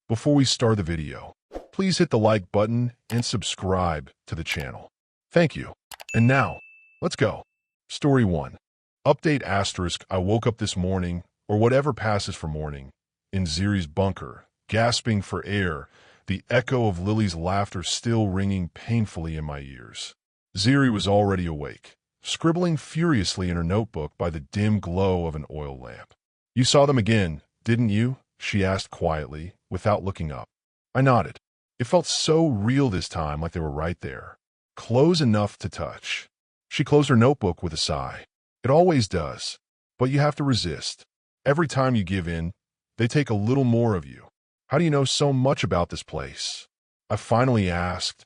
Before we start the video, please hit the like button and subscribe to the channel. Thank you. And now, let's go. Story 1. Update asterisk I woke up this morning, or whatever passes for morning, in Ziri's bunker, gasping for air, the echo of Lily's laughter still ringing painfully in my ears. Ziri was already awake, scribbling furiously in her notebook by the dim glow of an oil lamp. "You saw them again, didn't you?" she asked quietly, without looking up. I nodded. It felt so real this time, like they were right there, close enough to touch. She closed her notebook with a sigh. It always does, but you have to resist. Every time you give in, they take a little more of you. "How do you know so much about this place?" I finally asked,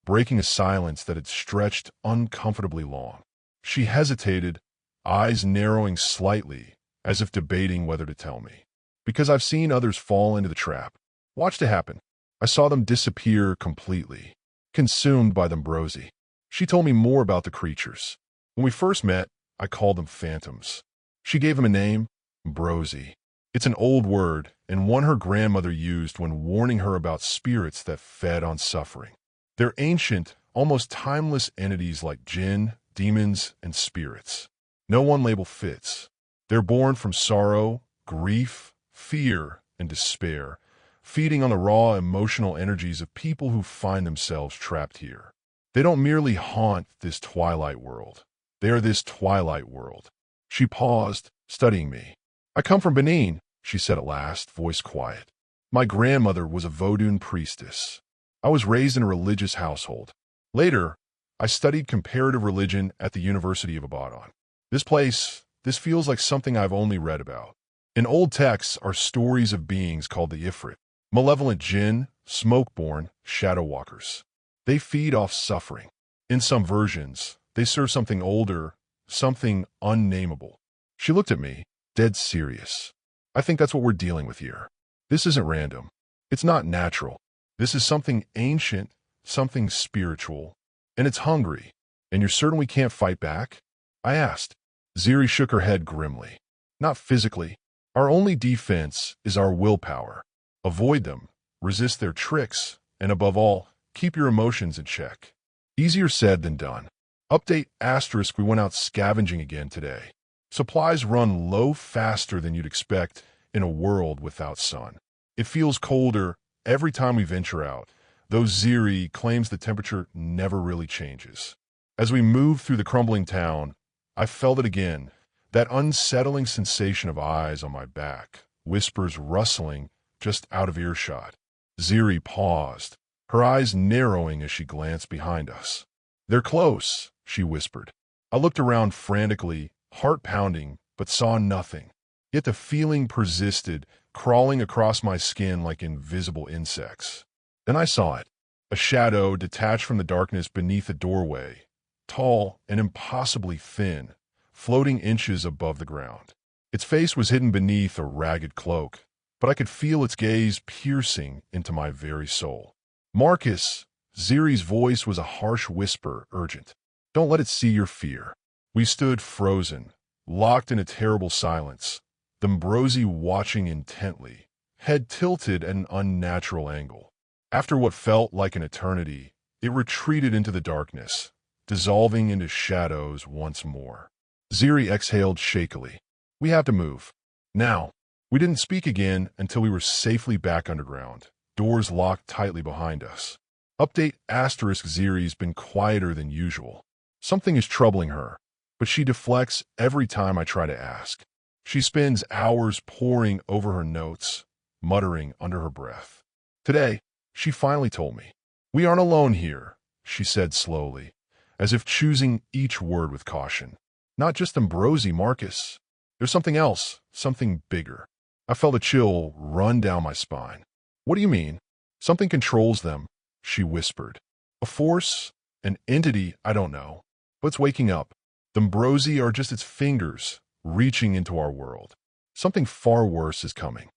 breaking a silence that had stretched uncomfortably long. She hesitated, eyes narrowing slightly, as if debating whether to tell me. "Because I've seen others fall into the trap. Watched it happen. I saw them disappear completely, consumed by the Ambrosi." She told me more about the creatures. When we first met, I called them phantoms. She gave them a name, Ambrosi. It's an old word, and one her grandmother used when warning her about spirits that fed on suffering. They're ancient, almost timeless entities like jinn, demons, and spirits. No one label fits. They're born from sorrow, grief, fear, and despair, feeding on the raw emotional energies of people who find themselves trapped here. They don't merely haunt this twilight world. They are this twilight world. She paused, studying me. "I come from Benin," she said at last, voice quiet. "My grandmother was a Vodun priestess. I was raised in a religious household. Later, I studied comparative religion at the University of Ibadan. This feels like something I've only read about. In old texts are stories of beings called the Ifrit, malevolent jinn, smoke-born, shadow walkers. They feed off suffering. In some versions, they serve something older, something unnameable." She looked at me, dead serious. "I think that's what we're dealing with here. This isn't random. It's not natural. This is something ancient, something spiritual, and it's hungry. And you're certain we can't fight back?" I asked. Ziri shook her head grimly. "Not physically. Our only defense is our willpower. Avoid them, resist their tricks, and above all, keep your emotions in check." Easier said than done. Update asterisk we went out scavenging again today. Supplies run low faster than you'd expect in a world without sun. It feels colder every time we venture out, though Ziri claims the temperature never really changes. As we moved through the crumbling town, I felt it again, that unsettling sensation of eyes on my back, whispers rustling just out of earshot. Ziri paused, her eyes narrowing as she glanced behind us. "They're close," she whispered. I looked around frantically, heart pounding, but saw nothing. Yet the feeling persisted, crawling across my skin like invisible insects. Then I saw it, a shadow detached from the darkness beneath a doorway, tall and impossibly thin, floating inches above the ground. Its face was hidden beneath a ragged cloak, but I could feel its gaze piercing into my very soul. "Marcus!" Ziri's voice was a harsh whisper, urgent. "Don't let it see your fear." We stood frozen, locked in a terrible silence, the Ambrosi watching intently, head tilted at an unnatural angle. After what felt like an eternity, it retreated into the darkness, dissolving into shadows once more. Ziri exhaled shakily. "We have to move. Now." We didn't speak again until we were safely back underground, doors locked tightly behind us. Update asterisk Ziri's been quieter than usual. Something is troubling her, but she deflects every time I try to ask. She spends hours poring over her notes, muttering under her breath. Today, she finally told me. "We aren't alone here," she said slowly, as if choosing each word with caution. "Not just Ambrosi, Marcus. There's something else, something bigger." I felt a chill run down my spine. "What do you mean?" "Something controls them," she whispered. "A force, an entity, I don't know. But it's waking up. The Ambrosi are just its fingers, reaching into our world. Something far worse is coming.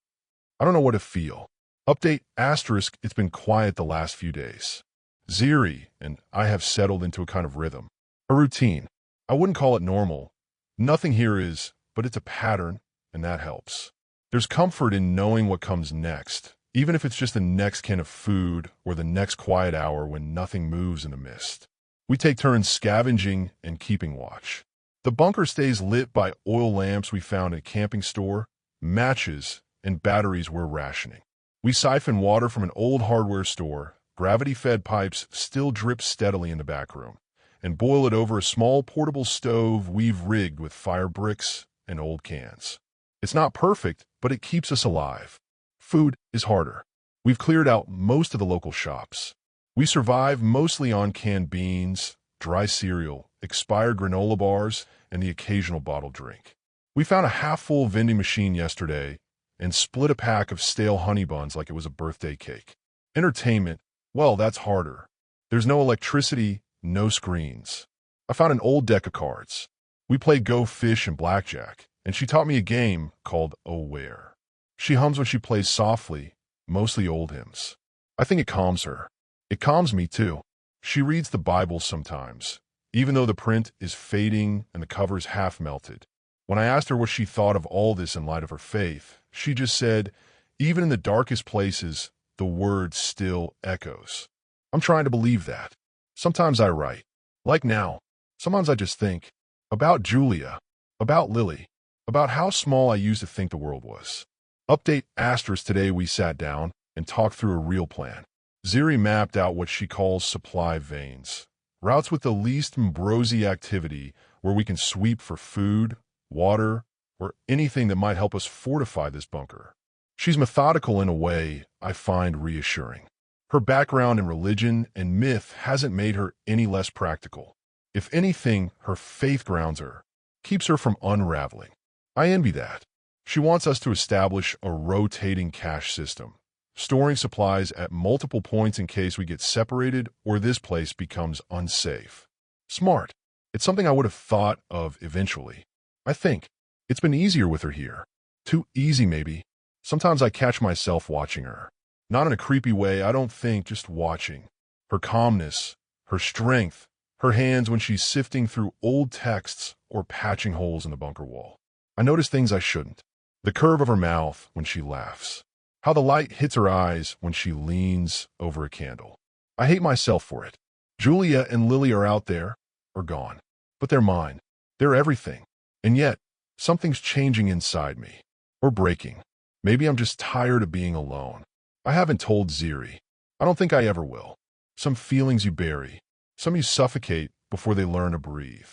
I don't know what to feel." Update asterisk it's been quiet the last few days. Ziri and I have settled into a kind of rhythm. A routine. I wouldn't call it normal. Nothing here is, but it's a pattern, and that helps. There's comfort in knowing what comes next, even if it's just the next can of food or the next quiet hour when nothing moves in the mist. We take turns scavenging and keeping watch. The bunker stays lit by oil lamps we found in a camping store, matches, and batteries we're rationing. We siphon water from an old hardware store, gravity-fed pipes still drip steadily in the back room, and boil it over a small portable stove we've rigged with fire bricks and old cans. It's not perfect, but it keeps us alive. Food is harder. We've cleared out most of the local shops. We survive mostly on canned beans, dry cereal, expired granola bars, and the occasional bottled drink. We found a half-full vending machine yesterday and split a pack of stale honey buns like it was a birthday cake. Entertainment, well, that's harder. There's no electricity, no screens. I found an old deck of cards. We played Go Fish and Blackjack, and she taught me a game called Oh Where. She hums when she plays softly, mostly old hymns. I think it calms her. It calms me too. She reads the Bible sometimes, even though the print is fading and the cover's half melted. When I asked her what she thought of all this in light of her faith, she just said, even in the darkest places, the word still echoes. I'm trying to believe that. Sometimes I write. Like now. Sometimes I just think. About Julia. About Lily. About how small I used to think the world was. Update asterisk today we sat down and talked through a real plan. Ziri mapped out what she calls supply veins. Routes with the least Mbrosi activity where we can sweep for food, water, or anything that might help us fortify this bunker. She's methodical in a way I find reassuring. Her background in religion and myth hasn't made her any less practical. If anything, her faith grounds her, keeps her from unraveling. I envy that. She wants us to establish a rotating cash system, storing supplies at multiple points in case we get separated or this place becomes unsafe. Smart. It's something I would have thought of eventually. I think. It's been easier with her here. Too easy, maybe. Sometimes I catch myself watching her. Not in a creepy way, I don't think, just watching. Her calmness, her strength, her hands when she's sifting through old texts or patching holes in the bunker wall. I notice things I shouldn't. The curve of her mouth when she laughs. How the light hits her eyes when she leans over a candle. I hate myself for it. Julia and Lily are out there, or gone. But they're mine. They're everything. And yet, something's changing inside me. Or breaking. Maybe I'm just tired of being alone. I haven't told Ziri. I don't think I ever will. Some feelings you bury. Some you suffocate before they learn to breathe.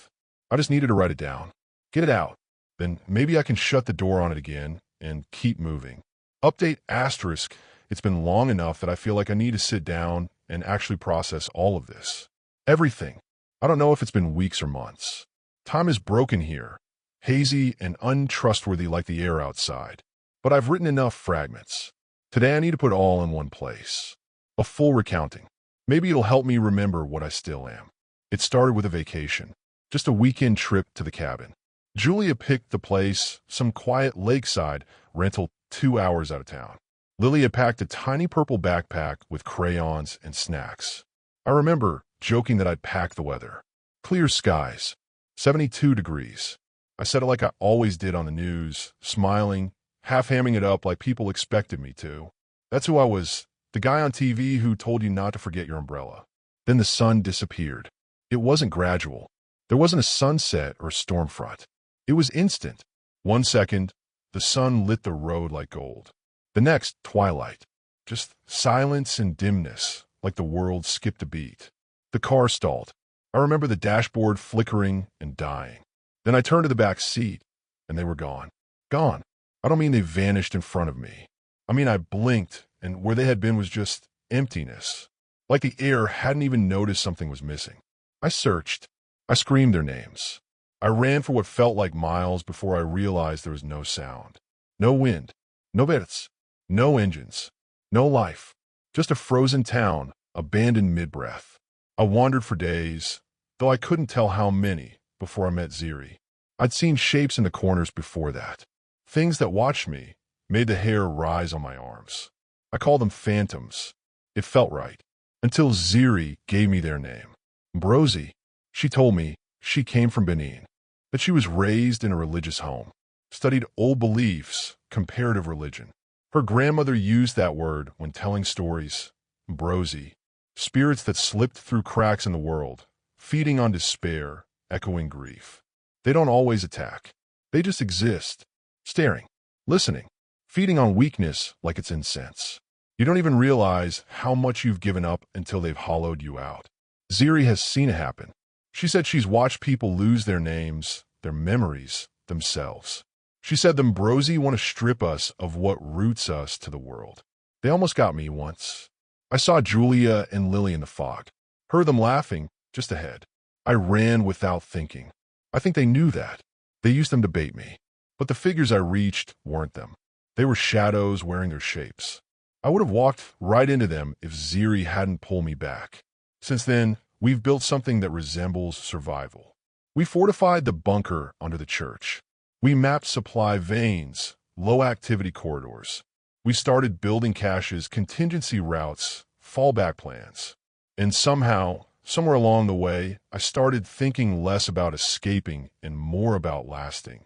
I just needed to write it down. Get it out. Then maybe I can shut the door on it again and keep moving. Update asterisk. It's been long enough that I feel like I need to sit down and actually process all of this. Everything. I don't know if it's been weeks or months. Time is broken here. Hazy and untrustworthy like the air outside. But I've written enough fragments. Today I need to put it all in one place. A full recounting. Maybe it'll help me remember what I still am. It started with a vacation. Just a weekend trip to the cabin. Julia picked the place, some quiet lakeside rental 2 hours out of town. Lily had packed a tiny purple backpack with crayons and snacks. I remember joking that I'd pack the weather. Clear skies. 72 degrees. I said it like I always did on the news, smiling, half-hamming it up like people expected me to. That's who I was, the guy on TV who told you not to forget your umbrella. Then the sun disappeared. It wasn't gradual. There wasn't a sunset or storm front. It was instant. 1 second, the sun lit the road like gold. The next, twilight. Just silence and dimness, like the world skipped a beat. The car stalled. I remember the dashboard flickering and dying. Then I turned to the back seat, and they were gone. Gone. I don't mean they vanished in front of me. I mean I blinked, and where they had been was just emptiness. Like the air hadn't even noticed something was missing. I searched. I screamed their names. I ran for what felt like miles before I realized there was no sound. No wind. No birds. No engines. No life. Just a frozen town, abandoned mid-breath. I wandered for days, though I couldn't tell how many, before I met Ziri. I'd seen shapes in the corners before that. Things that watched me, made the hair rise on my arms. I called them phantoms. It felt right. Until Ziri gave me their name. Mbrosi. She told me she came from Benin, that she was raised in a religious home, studied old beliefs, comparative religion. Her grandmother used that word when telling stories. Brosi, spirits that slipped through cracks in the world, feeding on despair, echoing grief. They don't always attack. They just exist, staring, listening, feeding on weakness like it's incense. You don't even realize how much you've given up until they've hollowed you out. Ziri has seen it happen. She said she's watched people lose their names, their memories, themselves. She said the Mbrosi want to strip us of what roots us to the world. They almost got me once. I saw Julia and Lily in the fog. Heard them laughing just ahead. I ran without thinking. I think they knew that. They used them to bait me. But the figures I reached weren't them. They were shadows wearing their shapes. I would have walked right into them if Ziri hadn't pulled me back. Since then, we've built something that resembles survival. We fortified the bunker under the church. We mapped supply veins, low-activity corridors. We started building caches, contingency routes, fallback plans. And somehow, somewhere along the way, I started thinking less about escaping and more about lasting.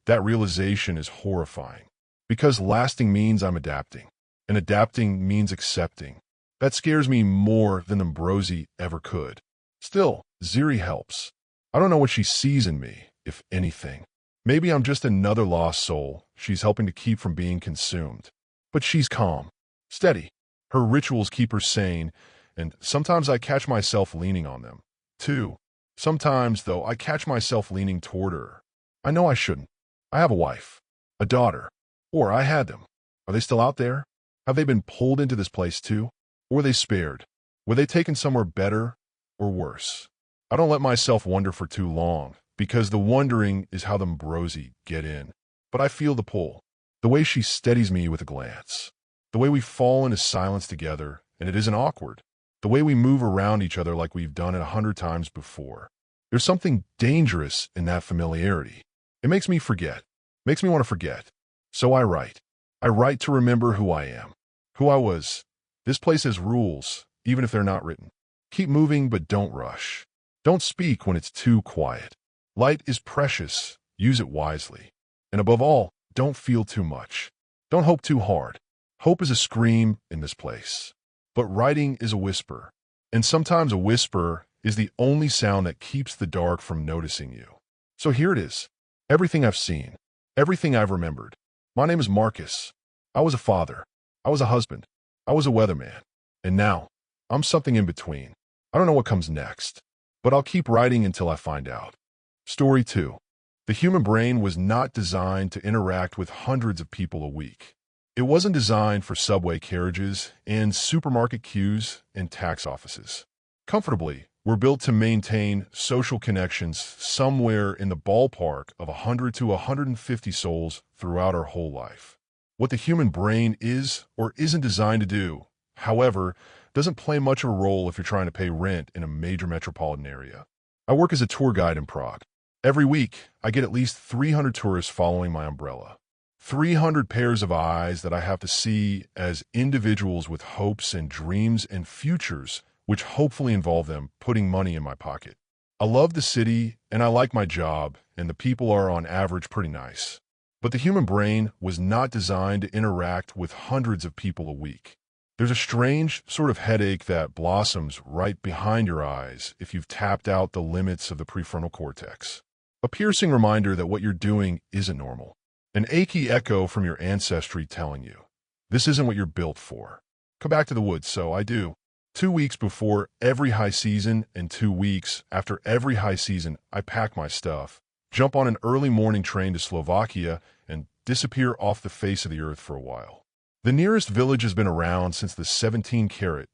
That realization is horrifying, because lasting means I'm adapting, and adapting means accepting. That scares me more than the Mbrosi ever could. Still, Ziri helps. I don't know what she sees in me, if anything. Maybe I'm just another lost soul she's helping to keep from being consumed. But she's calm, steady. Her rituals keep her sane, and sometimes I catch myself leaning on them, too. Sometimes, though, I catch myself leaning toward her. I know I shouldn't. I have a wife, a daughter, or I had them. Are they still out there? Have they been pulled into this place, too? Or were they spared? Were they taken somewhere better or worse? I don't let myself wonder for too long, because the wondering is how the Mbrosi get in. But I feel the pull, the way she steadies me with a glance, the way we fall into silence together, and it isn't awkward, the way we move around each other like we've done it 100 times before. There's something dangerous in that familiarity. It makes me forget, makes me want to forget. So I write. I write to remember who I am, who I was. This place has rules, even if they're not written. Keep moving, but don't rush. Don't speak when it's too quiet. Light is precious. Use it wisely. And above all, don't feel too much. Don't hope too hard. Hope is a scream in this place. But writing is a whisper. And sometimes a whisper is the only sound that keeps the dark from noticing you. So here it is. Everything I've seen. Everything I've remembered. My name is Marcus. I was a father. I was a husband. I was a weatherman. And now, I'm something in between. I don't know what comes next. But I'll keep writing until I find out. Story 2. The human brain was not designed to interact with hundreds of people a week. It wasn't designed for subway carriages and supermarket queues and tax offices. Comfortably, we're built to maintain social connections somewhere in the ballpark of 100 to 150 souls throughout our whole life. What the human brain is or isn't designed to do, however, doesn't play much of a role if you're trying to pay rent in a major metropolitan area. I work as a tour guide in Prague. Every week, I get at least 300 tourists following my umbrella. 300 pairs of eyes that I have to see as individuals with hopes and dreams and futures, which hopefully involve them putting money in my pocket. I love the city, and I like my job, and the people are on average pretty nice. But the human brain was not designed to interact with hundreds of people a week. There's a strange sort of headache that blossoms right behind your eyes if you've tapped out the limits of the prefrontal cortex. A piercing reminder that what you're doing isn't normal. An achy echo from your ancestry telling you, this isn't what you're built for. Come back to the woods, so I do. 2 weeks before every high season and 2 weeks after every high season, I pack my stuff, jump on an early morning train to Slovakia, and disappear off the face of the earth for a while. The nearest village has been around since the 17-carat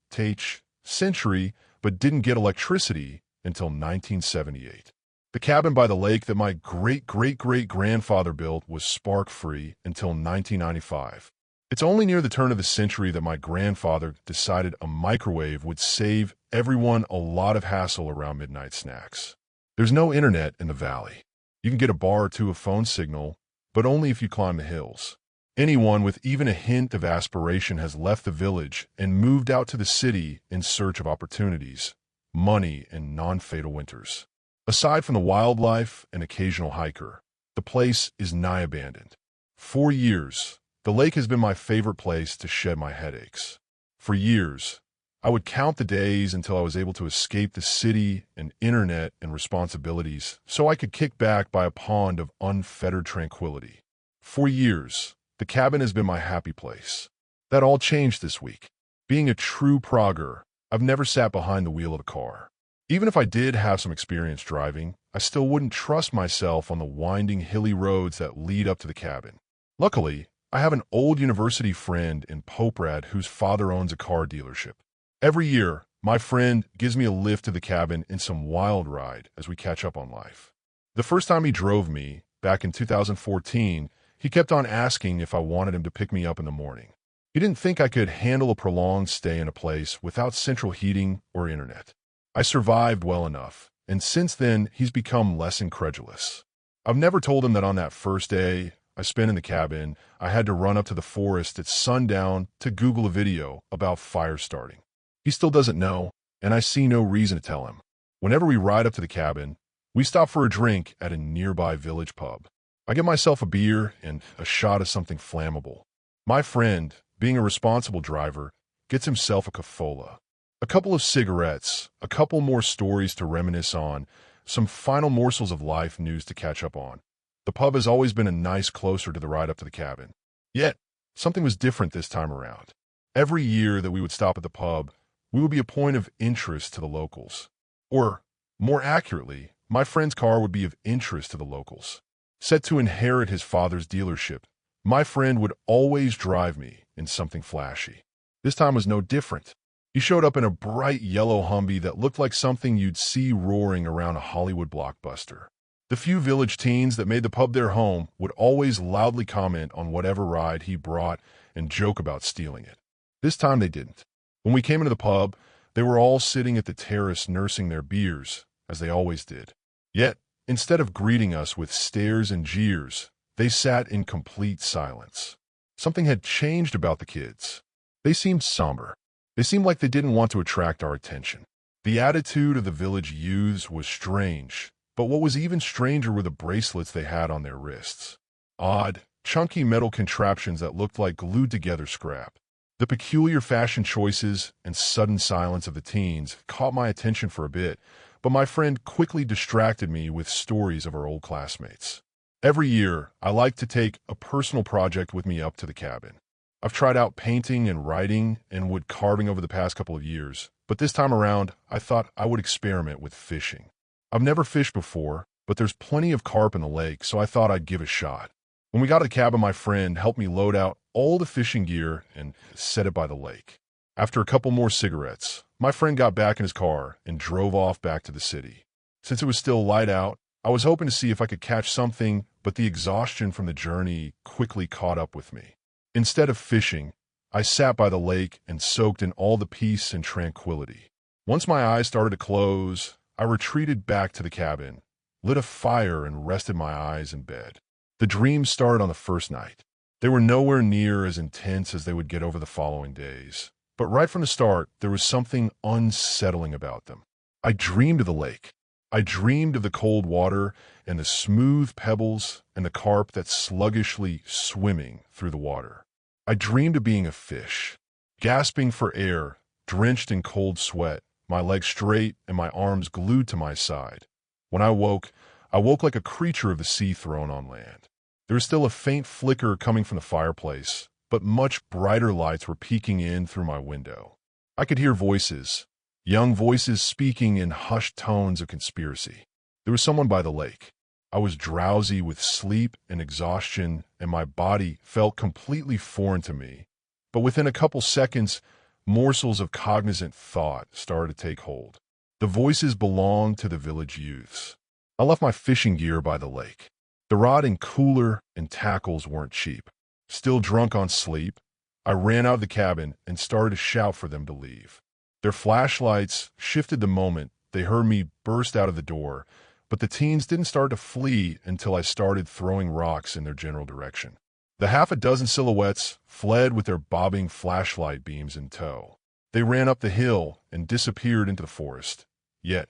century, but didn't get electricity until 1978. The cabin by the lake that my great-great-great-grandfather built was spark-free until 1995. It's only near the turn of the century that my grandfather decided a microwave would save everyone a lot of hassle around midnight snacks. There's no internet in the valley. You can get a bar or two of phone signal, but only if you climb the hills. Anyone with even a hint of aspiration has left the village and moved out to the city in search of opportunities, money, and non-fatal winters. Aside from the wildlife and occasional hiker, the place is nigh abandoned. For years, The lake has been my favorite place to shed my headaches. For years, I would count the days until I was able to escape the city and internet and responsibilities so I could kick back by a pond of unfettered tranquility. For years, the cabin has been my happy place. That all changed this week. Being a true progger, I've never sat behind the wheel of a car. Even if I did have some experience driving, I still wouldn't trust myself on the winding hilly roads that lead up to the cabin. Luckily, I have an old university friend in Poprad whose father owns a car dealership. Every year, my friend gives me a lift to the cabin in some wild ride as we catch up on life. The first time he drove me, back in 2014, he kept on asking if I wanted him to pick me up in the morning. He didn't think I could handle a prolonged stay in a place without central heating or internet. I survived well enough, and since then, he's become less incredulous. I've never told him that on that first day I spent in the cabin, I had to run up to the forest at sundown to Google a video about fire starting. He still doesn't know, and I see no reason to tell him. Whenever we ride up to the cabin, we stop for a drink at a nearby village pub. I get myself a beer and a shot of something flammable. My friend, being a responsible driver, gets himself a Cafola. A couple of cigarettes, a couple more stories to reminisce on, some final morsels of life news to catch up on. The pub has always been a nice closer to the ride up to the cabin. Yet, something was different this time around. Every year that we would stop at the pub, we would be a point of interest to the locals. Or, more accurately, my friend's car would be of interest to the locals. Set to inherit his father's dealership, my friend would always drive me in something flashy. This time was no different. He showed up in a bright yellow Humvee that looked like something you'd see roaring around a Hollywood blockbuster. The few village teens that made the pub their home would always loudly comment on whatever ride he brought and joke about stealing it. This time they didn't. When we came into the pub, they were all sitting at the terrace nursing their beers, as they always did. Yet, instead of greeting us with stares and jeers, they sat in complete silence. Something had changed about the kids. They seemed somber. They seemed like they didn't want to attract our attention. The attitude of the village youths was strange, but what was even stranger were the bracelets they had on their wrists. Odd, chunky metal contraptions that looked like glued-together scrap. The peculiar fashion choices and sudden silence of the teens caught my attention for a bit, but my friend quickly distracted me with stories of our old classmates. Every year, I like to take a personal project with me up to the cabin. I've tried out painting and writing and wood carving over the past couple of years, but this time around, I thought I would experiment with fishing. I've never fished before, but there's plenty of carp in the lake, so I thought I'd give it a shot. When we got to the cabin, my friend helped me load out all the fishing gear and set it by the lake. After a couple more cigarettes, my friend got back in his car and drove off back to the city. Since it was still light out, I was hoping to see if I could catch something, but the exhaustion from the journey quickly caught up with me. Instead of fishing, I sat by the lake and soaked in all the peace and tranquility. Once my eyes started to close, I retreated back to the cabin, lit a fire, and rested my eyes in bed. The dreams started on the first night. They were nowhere near as intense as they would get over the following days. But right from the start, there was something unsettling about them. I dreamed of the lake. I dreamed of the cold water and the smooth pebbles and the carp that's sluggishly swimming through the water. I dreamed of being a fish, gasping for air, drenched in cold sweat, my legs straight and my arms glued to my side. When I woke like a creature of the sea thrown on land. There was still a faint flicker coming from the fireplace, but much brighter lights were peeking in through my window. I could hear voices, young voices speaking in hushed tones of conspiracy. There was someone by the lake. I was drowsy with sleep and exhaustion, and my body felt completely foreign to me. But within a couple seconds, morsels of cognizant thought started to take hold. The voices belonged to the village youths. I left my fishing gear by the lake. The rod and cooler and tackles weren't cheap. Still drunk on sleep, I ran out of the cabin and started to shout for them to leave. Their flashlights shifted the moment they heard me burst out of the door, but the teens didn't start to flee until I started throwing rocks in their general direction. The half a dozen silhouettes fled with their bobbing flashlight beams in tow. They ran up the hill and disappeared into the forest. Yet,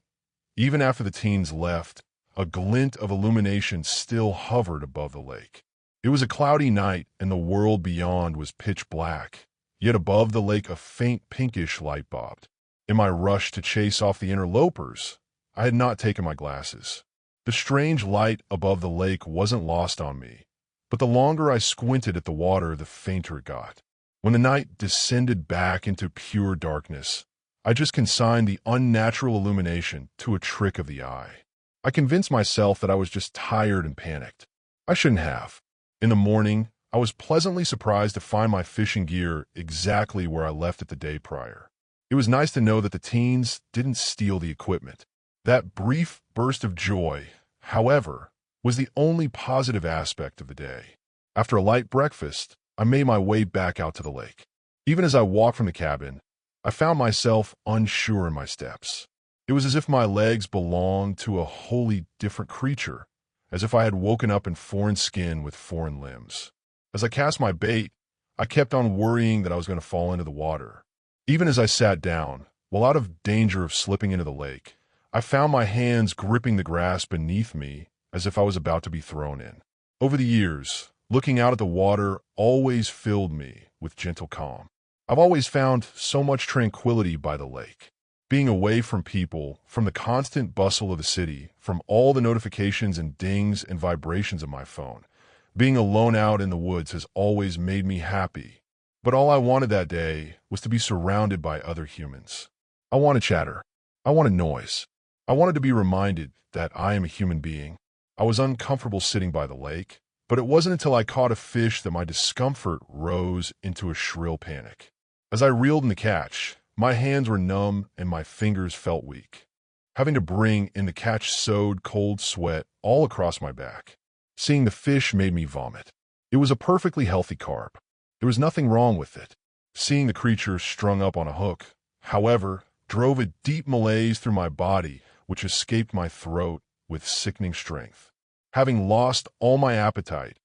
even after the teens left, a glint of illumination still hovered above the lake. It was a cloudy night, and the world beyond was pitch black, yet above the lake a faint pinkish light bobbed. In my rush to chase off the interlopers, I had not taken my glasses. The strange light above the lake wasn't lost on me, but the longer I squinted at the water, the fainter it got. When the night descended back into pure darkness, I just consigned the unnatural illumination to a trick of the eye. I convinced myself that I was just tired and panicked. I shouldn't have. In the morning, I was pleasantly surprised to find my fishing gear exactly where I left it the day prior. It was nice to know that the teens didn't steal the equipment. That brief burst of joy, however, was the only positive aspect of the day. After a light breakfast, I made my way back out to the lake. Even as I walked from the cabin, I found myself unsure in my steps. It was as if my legs belonged to a wholly different creature, as if I had woken up in foreign skin with foreign limbs. As I cast my bait, I kept on worrying that I was going to fall into the water. Even as I sat down, while out of danger of slipping into the lake, I found my hands gripping the grass beneath me as if I was about to be thrown in. Over the years, looking out at the water always filled me with gentle calm. I've always found so much tranquility by the lake. Being away from people, from the constant bustle of the city, from all the notifications and dings and vibrations of my phone, being alone out in the woods has always made me happy. But all I wanted that day was to be surrounded by other humans. I wanted chatter. I wanted noise. I wanted to be reminded that I am a human being. I was uncomfortable sitting by the lake, but it wasn't until I caught a fish that my discomfort rose into a shrill panic. As I reeled in the catch, my hands were numb and my fingers felt weak. Having to bring in the catch sewed cold sweat all across my back. Seeing the fish made me vomit. It was a perfectly healthy carp. There was nothing wrong with it. Seeing the creature strung up on a hook, however, drove a deep malaise through my body, which escaped my throat with sickening strength. Having lost all my appetite,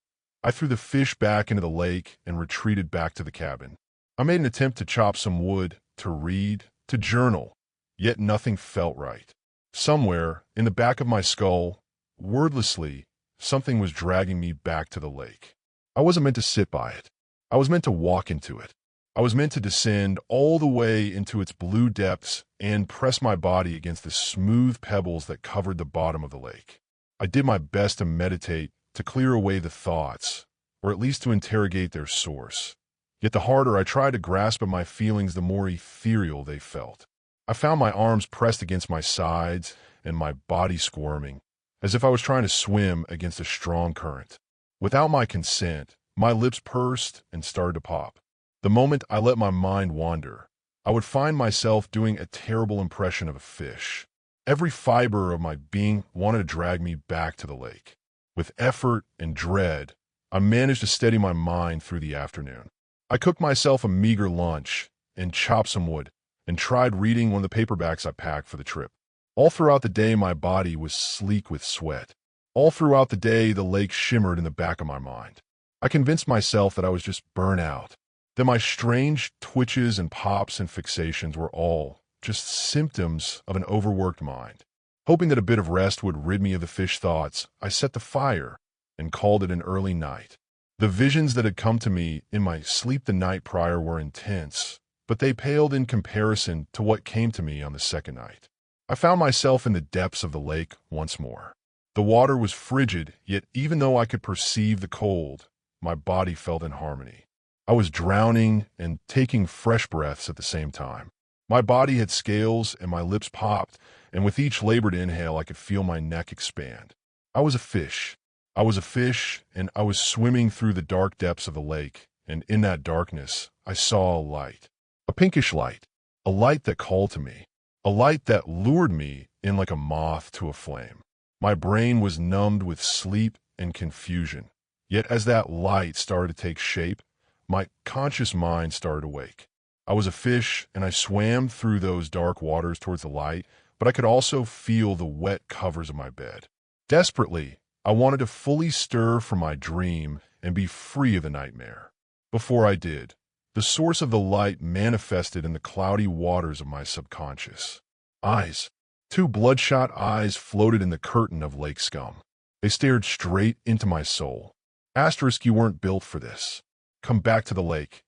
I threw the fish back into the lake and retreated back to the cabin. I made an attempt to chop some wood, to read, to journal, yet nothing felt right. Somewhere, in the back of my skull, wordlessly, something was dragging me back to the lake. I wasn't meant to sit by it. I was meant to walk into it. I was meant to descend all the way into its blue depths and press my body against the smooth pebbles that covered the bottom of the lake. I did my best to meditate, to clear away the thoughts, or at least to interrogate their source. Yet the harder I tried to grasp at my feelings, the more ethereal they felt. I found my arms pressed against my sides and my body squirming, as if I was trying to swim against a strong current. Without my consent, my lips pursed and started to pop. The moment I let my mind wander, I would find myself doing a terrible impression of a fish. Every fiber of my being wanted to drag me back to the lake. With effort and dread, I managed to steady my mind through the afternoon. I cooked myself a meager lunch and chopped some wood and tried reading one of the paperbacks I packed for the trip. All throughout the day, my body was sleek with sweat. All throughout the day, the lake shimmered in the back of my mind. I convinced myself that I was just burnt out, that my strange twitches and pops and fixations were all just symptoms of an overworked mind. Hoping that a bit of rest would rid me of the fish thoughts, I set the fire and called it an early night. The visions that had come to me in my sleep the night prior were intense, but they paled in comparison to what came to me on the second night. I found myself in the depths of the lake once more. The water was frigid, yet even though I could perceive the cold, my body felt in harmony. I was drowning and taking fresh breaths at the same time. My body had scales and my lips popped, and with each labored inhale I could feel my neck expand. I was a fish. I was a fish, and I was swimming through the dark depths of the lake, and in that darkness I saw a light. A pinkish light. A light that called to me. A light that lured me in like a moth to a flame. My brain was numbed with sleep and confusion. Yet as that light started to take shape, my conscious mind started to wake. I was a fish, and I swam through those dark waters towards the light, but I could also feel the wet covers of my bed. Desperately, I wanted to fully stir from my dream and be free of the nightmare. Before I did, the source of the light manifested in the cloudy waters of my subconscious. Eyes. 2 bloodshot eyes floated in the curtain of lake scum. They stared straight into my soul. Asterisk, you weren't built for this. Come back to the lake.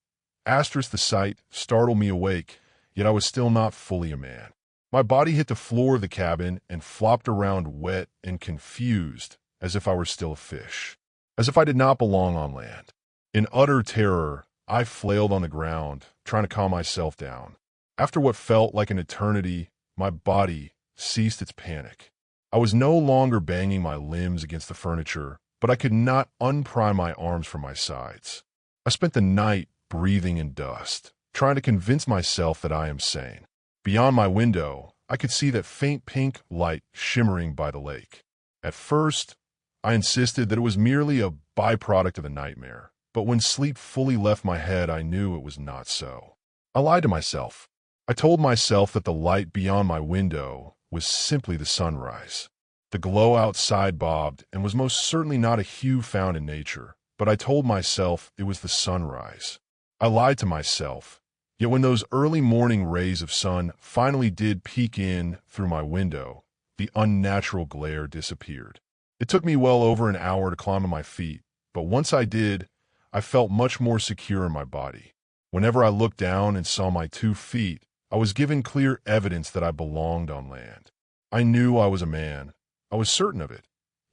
Asterisk, the sight startled me awake, yet I was still not fully a man. My body hit the floor of the cabin and flopped around wet and confused, as if I were still a fish, as if I did not belong on land. In utter terror, I flailed on the ground, trying to calm myself down. After what felt like an eternity, my body ceased its panic. I was no longer banging my limbs against the furniture, but I could not unpry my arms from my sides. I spent the night breathing in dust, trying to convince myself that I am sane. Beyond my window, I could see that faint pink light shimmering by the lake. At first, I insisted that it was merely a byproduct of the nightmare, but when sleep fully left my head, I knew it was not so. I lied to myself. I told myself that the light beyond my window was simply the sunrise. The glow outside bobbed and was most certainly not a hue found in nature, but I told myself it was the sunrise. I lied to myself, yet when those early morning rays of sun finally did peek in through my window, the unnatural glare disappeared. It took me well over an hour to climb on my feet, but once I did, I felt much more secure in my body. Whenever I looked down and saw my 2 feet, I was given clear evidence that I belonged on land. I knew I was a man. I was certain of it.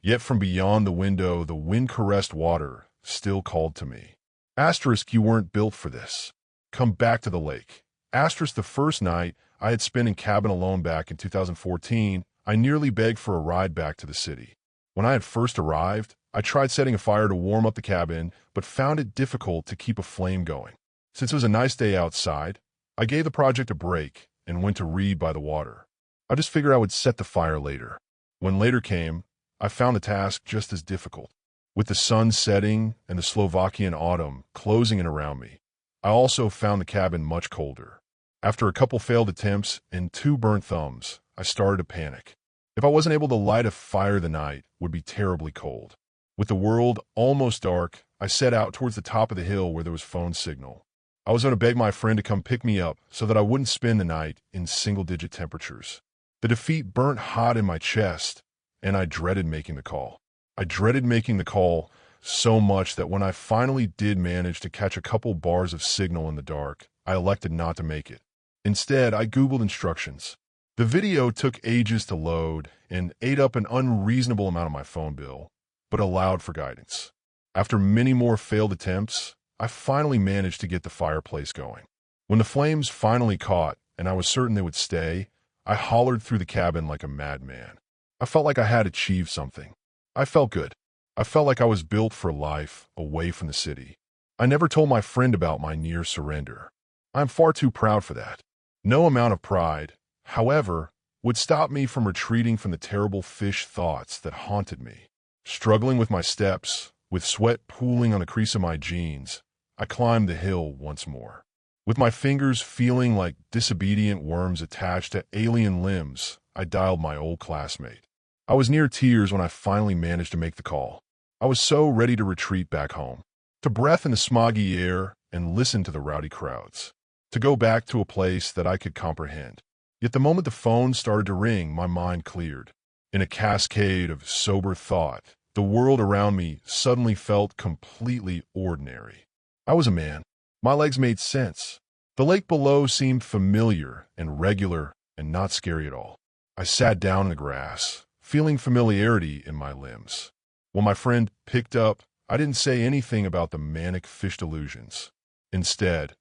Yet from beyond the window, the wind-caressed water still called to me. Asterisk, you weren't built for this. Come back to the lake. Asterisk, the first night I had spent in cabin alone back in 2014, I nearly begged for a ride back to the city. When I had first arrived, I tried setting a fire to warm up the cabin, but found it difficult to keep a flame going. Since it was a nice day outside, I gave the project a break and went to read by the water. I just figured I would set the fire later. When later came, I found the task just as difficult. With the sun setting and the Slovakian autumn closing in around me, I also found the cabin much colder. After a couple failed attempts and 2 burnt thumbs, I started to panic. If I wasn't able to light a fire, the night would be terribly cold. With the world almost dark, I set out towards the top of the hill where there was phone signal. I was going to beg my friend to come pick me up so that I wouldn't spend the night in single-digit temperatures. The defeat burnt hot in my chest, and I dreaded making the call. I dreaded making the call so much that when I finally did manage to catch a couple bars of signal in the dark, I elected not to make it. Instead, I Googled instructions. The video took ages to load and ate up an unreasonable amount of my phone bill, but allowed for guidance. After many more failed attempts, I finally managed to get the fireplace going. When the flames finally caught and I was certain they would stay, I hollered through the cabin like a madman. I felt like I had achieved something. I felt good. I felt like I was built for life away from the city. I never told my friend about my near surrender. I am far too proud for that. No amount of pride, however, would stop me from retreating from the terrible fish thoughts that haunted me. Struggling with my steps, with sweat pooling on the crease of my jeans, I climbed the hill once more. With my fingers feeling like disobedient worms attached to alien limbs, I dialed my old classmate. I was near tears when I finally managed to make the call. I was so ready to retreat back home, to breathe in the smoggy air and listen to the rowdy crowds, to go back to a place that I could comprehend. Yet the moment the phone started to ring, my mind cleared. In a cascade of sober thought, the world around me suddenly felt completely ordinary. I was a man. My legs made sense. The lake below seemed familiar and regular and not scary at all. I sat down in the grass, feeling familiarity in my limbs. When my friend picked up, I didn't say anything about the manic fish delusions. Instead,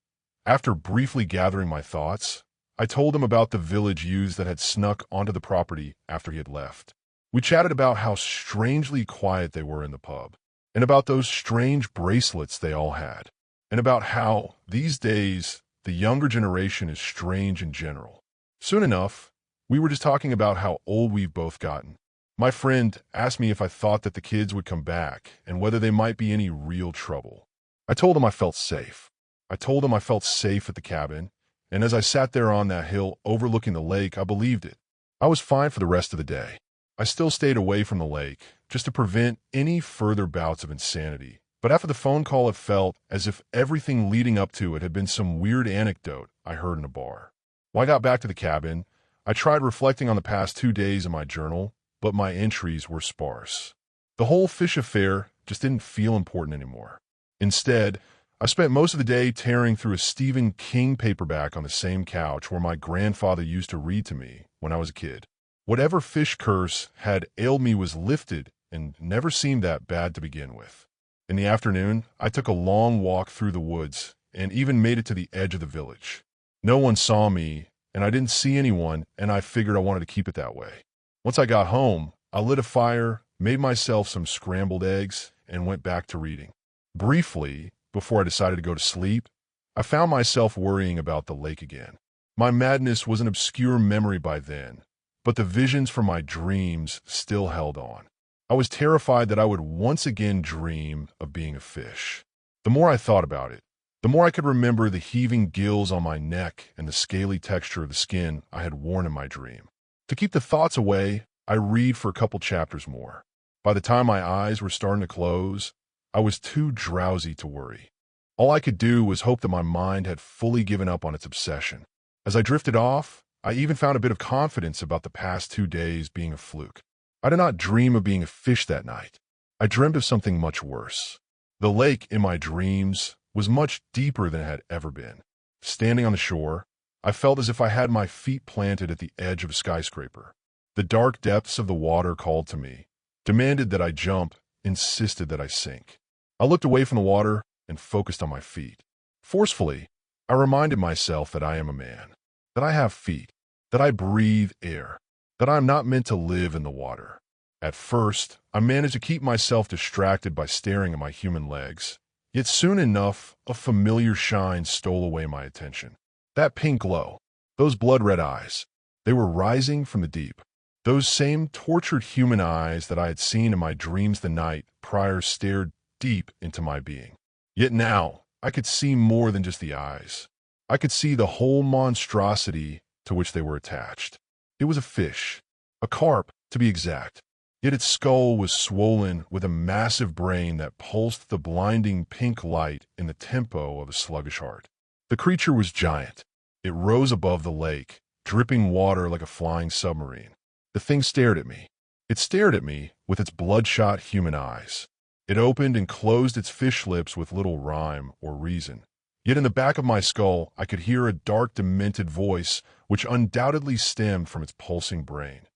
after briefly gathering my thoughts, I told him about the village youths that had snuck onto the property after he had left. We chatted about how strangely quiet they were in the pub, and about those strange bracelets they all had, and about how, these days, the younger generation is strange in general. Soon enough, we were just talking about how old we've both gotten. My friend asked me if I thought that the kids would come back and whether they might be any real trouble. I told him I felt safe. I told him I felt safe at the cabin, and as I sat there on that hill overlooking the lake, I believed it. I was fine for the rest of the day. I still stayed away from the lake, just to prevent any further bouts of insanity. But after the phone call, it felt as if everything leading up to it had been some weird anecdote I heard in a bar. When I got back to the cabin, I tried reflecting on the past 2 days in my journal, but my entries were sparse. The whole fish affair just didn't feel important anymore. Instead, I spent most of the day tearing through a Stephen King paperback on the same couch where my grandfather used to read to me when I was a kid. Whatever fish curse had ailed me was lifted and never seemed that bad to begin with. In the afternoon, I took a long walk through the woods and even made it to the edge of the village. No one saw me, and I didn't see anyone, and I figured I wanted to keep it that way. Once I got home, I lit a fire, made myself some scrambled eggs, and went back to reading. Briefly, before I decided to go to sleep, I found myself worrying about the lake again. My madness was an obscure memory by then, but the visions from my dreams still held on. I was terrified that I would once again dream of being a fish. The more I thought about it, the more I could remember the heaving gills on my neck and the scaly texture of the skin I had worn in my dream. To keep the thoughts away, I read for a couple chapters more. By the time my eyes were starting to close, I was too drowsy to worry. All I could do was hope that my mind had fully given up on its obsession. As I drifted off, I even found a bit of confidence about the past 2 days being a fluke. I did not dream of being a fish that night. I dreamed of something much worse. The lake in my dreams was much deeper than it had ever been. Standing on the shore, I felt as if I had my feet planted at the edge of a skyscraper. The dark depths of the water called to me, demanded that I jump, insisted that I sink. I looked away from the water and focused on my feet. Forcefully, I reminded myself that I am a man, that I have feet, that I breathe air, that I am not meant to live in the water. At first, I managed to keep myself distracted by staring at my human legs. Yet soon enough, a familiar shine stole away my attention. That pink glow, those blood-red eyes, they were rising from the deep. Those same tortured human eyes that I had seen in my dreams the night prior stared deep into my being. Yet now, I could see more than just the eyes. I could see the whole monstrosity to which they were attached. It was a fish, a carp to be exact. Yet its skull was swollen with a massive brain that pulsed the blinding pink light in the tempo of a sluggish heart. The creature was giant. It rose above the lake, dripping water like a flying submarine. The thing stared at me. It stared at me with its bloodshot human eyes. It opened and closed its fish lips with little rhyme or reason. Yet in the back of my skull, I could hear a dark, demented voice which undoubtedly stemmed from its pulsing brain.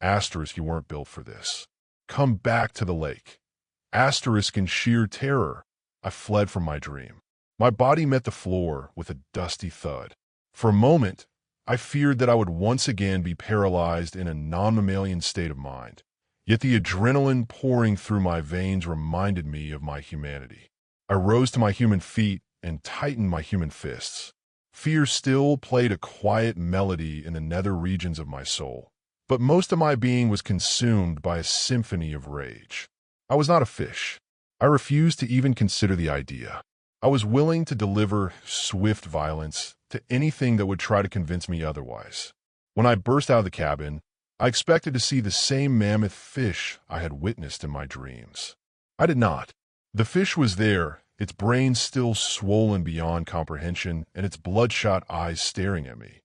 Asterisk, you weren't built for this. Come back to the lake. Asterisk in sheer terror, I fled from my dream. My body met the floor with a dusty thud. For a moment, I feared that I would once again be paralyzed in a non-mammalian state of mind. Yet the adrenaline pouring through my veins reminded me of my humanity. I rose to my human feet and tightened my human fists. Fear still played a quiet melody in the nether regions of my soul. But most of my being was consumed by a symphony of rage. I was not a fish. I refused to even consider the idea. I was willing to deliver swift violence to anything that would try to convince me otherwise. When I burst out of the cabin, I expected to see the same mammoth fish I had witnessed in my dreams. I did not. The fish was there, its brain still swollen beyond comprehension and its bloodshot eyes staring at me.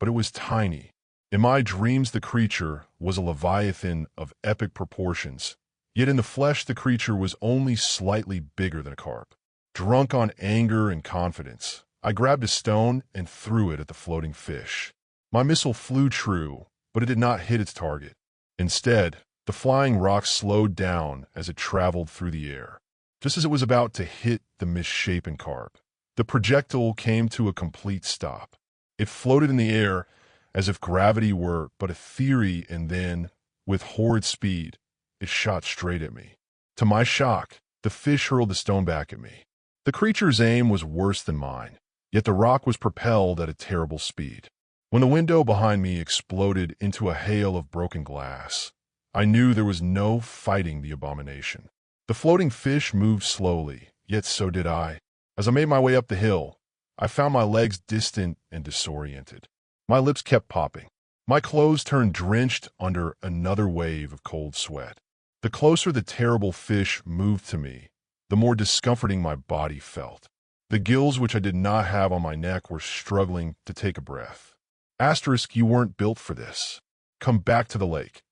But it was tiny. In my dreams, the creature was a leviathan of epic proportions, yet in the flesh the creature was only slightly bigger than a carp. Drunk on anger and confidence, I grabbed a stone and threw it at the floating fish. My missile flew true, but it did not hit its target. Instead, the flying rock slowed down as it traveled through the air. Just as it was about to hit the misshapen carp, the projectile came to a complete stop. It floated in the air as if gravity were but a theory, and then, with horrid speed, it shot straight at me. To my shock, the fish hurled the stone back at me. The creature's aim was worse than mine, yet the rock was propelled at a terrible speed. When the window behind me exploded into a hail of broken glass, I knew there was no fighting the abomination. The floating fish moved slowly, yet so did I. As I made my way up the hill, I found my legs distant and disoriented. My lips kept popping. My clothes turned drenched under another wave of cold sweat. The closer the terrible fish moved to me, the more discomforting my body felt. The gills which I did not have on my neck were struggling to take a breath. Asterisk, you weren't built for this. Come back to the lake.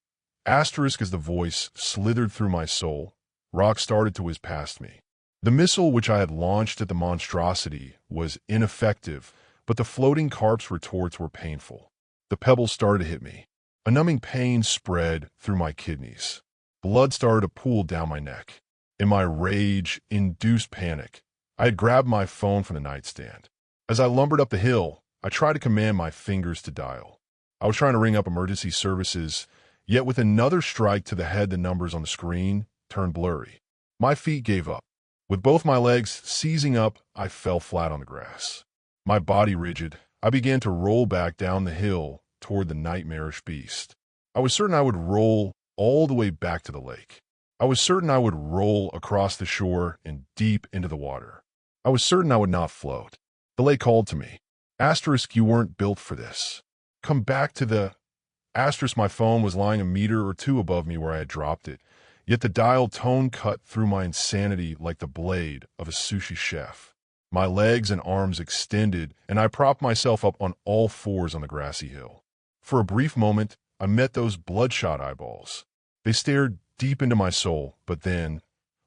Asterisk as the voice slithered through my soul, Rocks started to whiz past me. The missile which I had launched at the monstrosity was ineffective, but the floating carp's retorts were painful. The pebbles started to hit me. A numbing pain spread through my kidneys. Blood started to pool down my neck. In my rage-induced panic, I had grabbed my phone from the nightstand. As I lumbered up the hill, I tried to command my fingers to dial. I was trying to ring up emergency services, yet with another strike to the head, the numbers on the screen turned blurry. My feet gave up. With both my legs seizing up, I fell flat on the grass. My body rigid, I began to roll back down the hill toward the nightmarish beast. I was certain I would roll all the way back to the lake. I was certain I would roll across the shore and deep into the water. I was certain I would not float. The lake called to me. Asterisk, you weren't built for this. Come back to the... Asterisk, my phone was lying a meter or two above me where I had dropped it, yet the dial tone cut through my insanity like the blade of a sushi chef. My legs and arms extended, and I propped myself up on all fours on the grassy hill. For a brief moment, I met those bloodshot eyeballs. They stared deep into my soul, but then,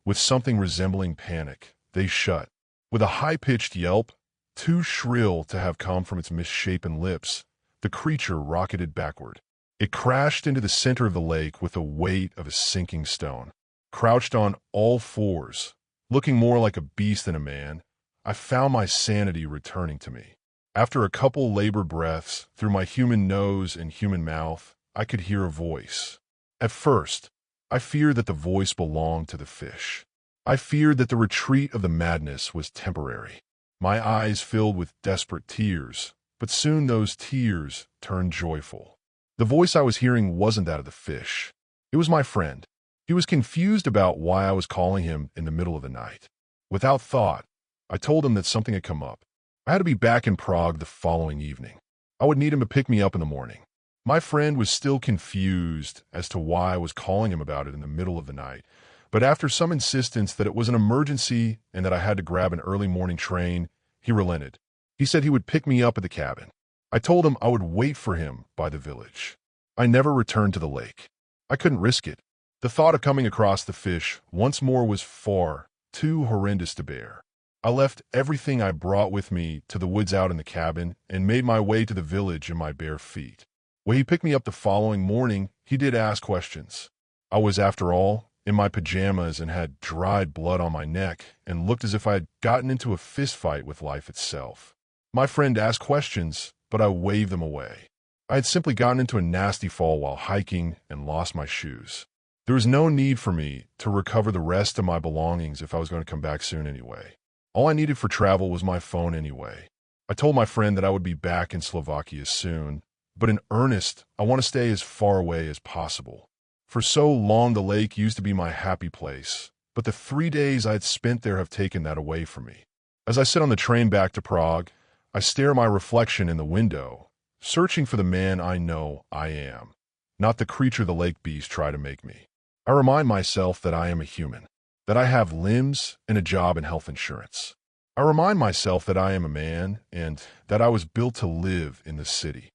with something resembling panic, they shut. With a high-pitched yelp, too shrill to have come from its misshapen lips, the creature rocketed backward. It crashed into the center of the lake with the weight of a sinking stone. Crouched on all fours, looking more like a beast than a man, I found my sanity returning to me. After a couple labored breaths, through my human nose and human mouth, I could hear a voice. At first, I feared that the voice belonged to the fish. I feared that the retreat of the madness was temporary. My eyes filled with desperate tears, but soon those tears turned joyful. The voice I was hearing wasn't that of the fish. It was my friend. He was confused about why I was calling him in the middle of the night. Without thought, I told him that something had come up. I had to be back in Prague the following evening. I would need him to pick me up in the morning. My friend was still confused as to why I was calling him about it in the middle of the night, but after some insistence that it was an emergency and that I had to grab an early morning train, he relented. He said he would pick me up at the cabin. I told him I would wait for him by the village. I never returned to the lake. I couldn't risk it. The thought of coming across the fish once more was far too horrendous to bear. I left everything I brought with me to the woods out in the cabin and made my way to the village in my bare feet. When he picked me up the following morning, he did ask questions. I was, after all, in my pajamas and had dried blood on my neck and looked as if I had gotten into a fist fight with life itself. My friend asked questions, but I waved them away. I had simply gotten into a nasty fall while hiking and lost my shoes. There was no need for me to recover the rest of my belongings if I was going to come back soon anyway. All I needed for travel was my phone anyway. I told my friend that I would be back in Slovakia soon, but in earnest, I want to stay as far away as possible. For so long the lake used to be my happy place, but the 3 days I had spent there have taken that away from me. As I sit on the train back to Prague, I stare at my reflection in the window, searching for the man I know I am, not the creature the lake beasts try to make me. I remind myself that I am a human, that I have limbs and a job and health insurance. I remind myself that I am a man and that I was built to live in the city.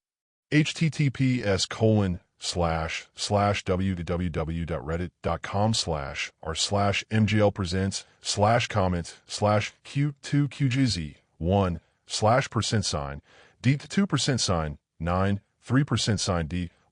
https://www.reddit.com/r/mglprints/comment/q2qgz1/%sign d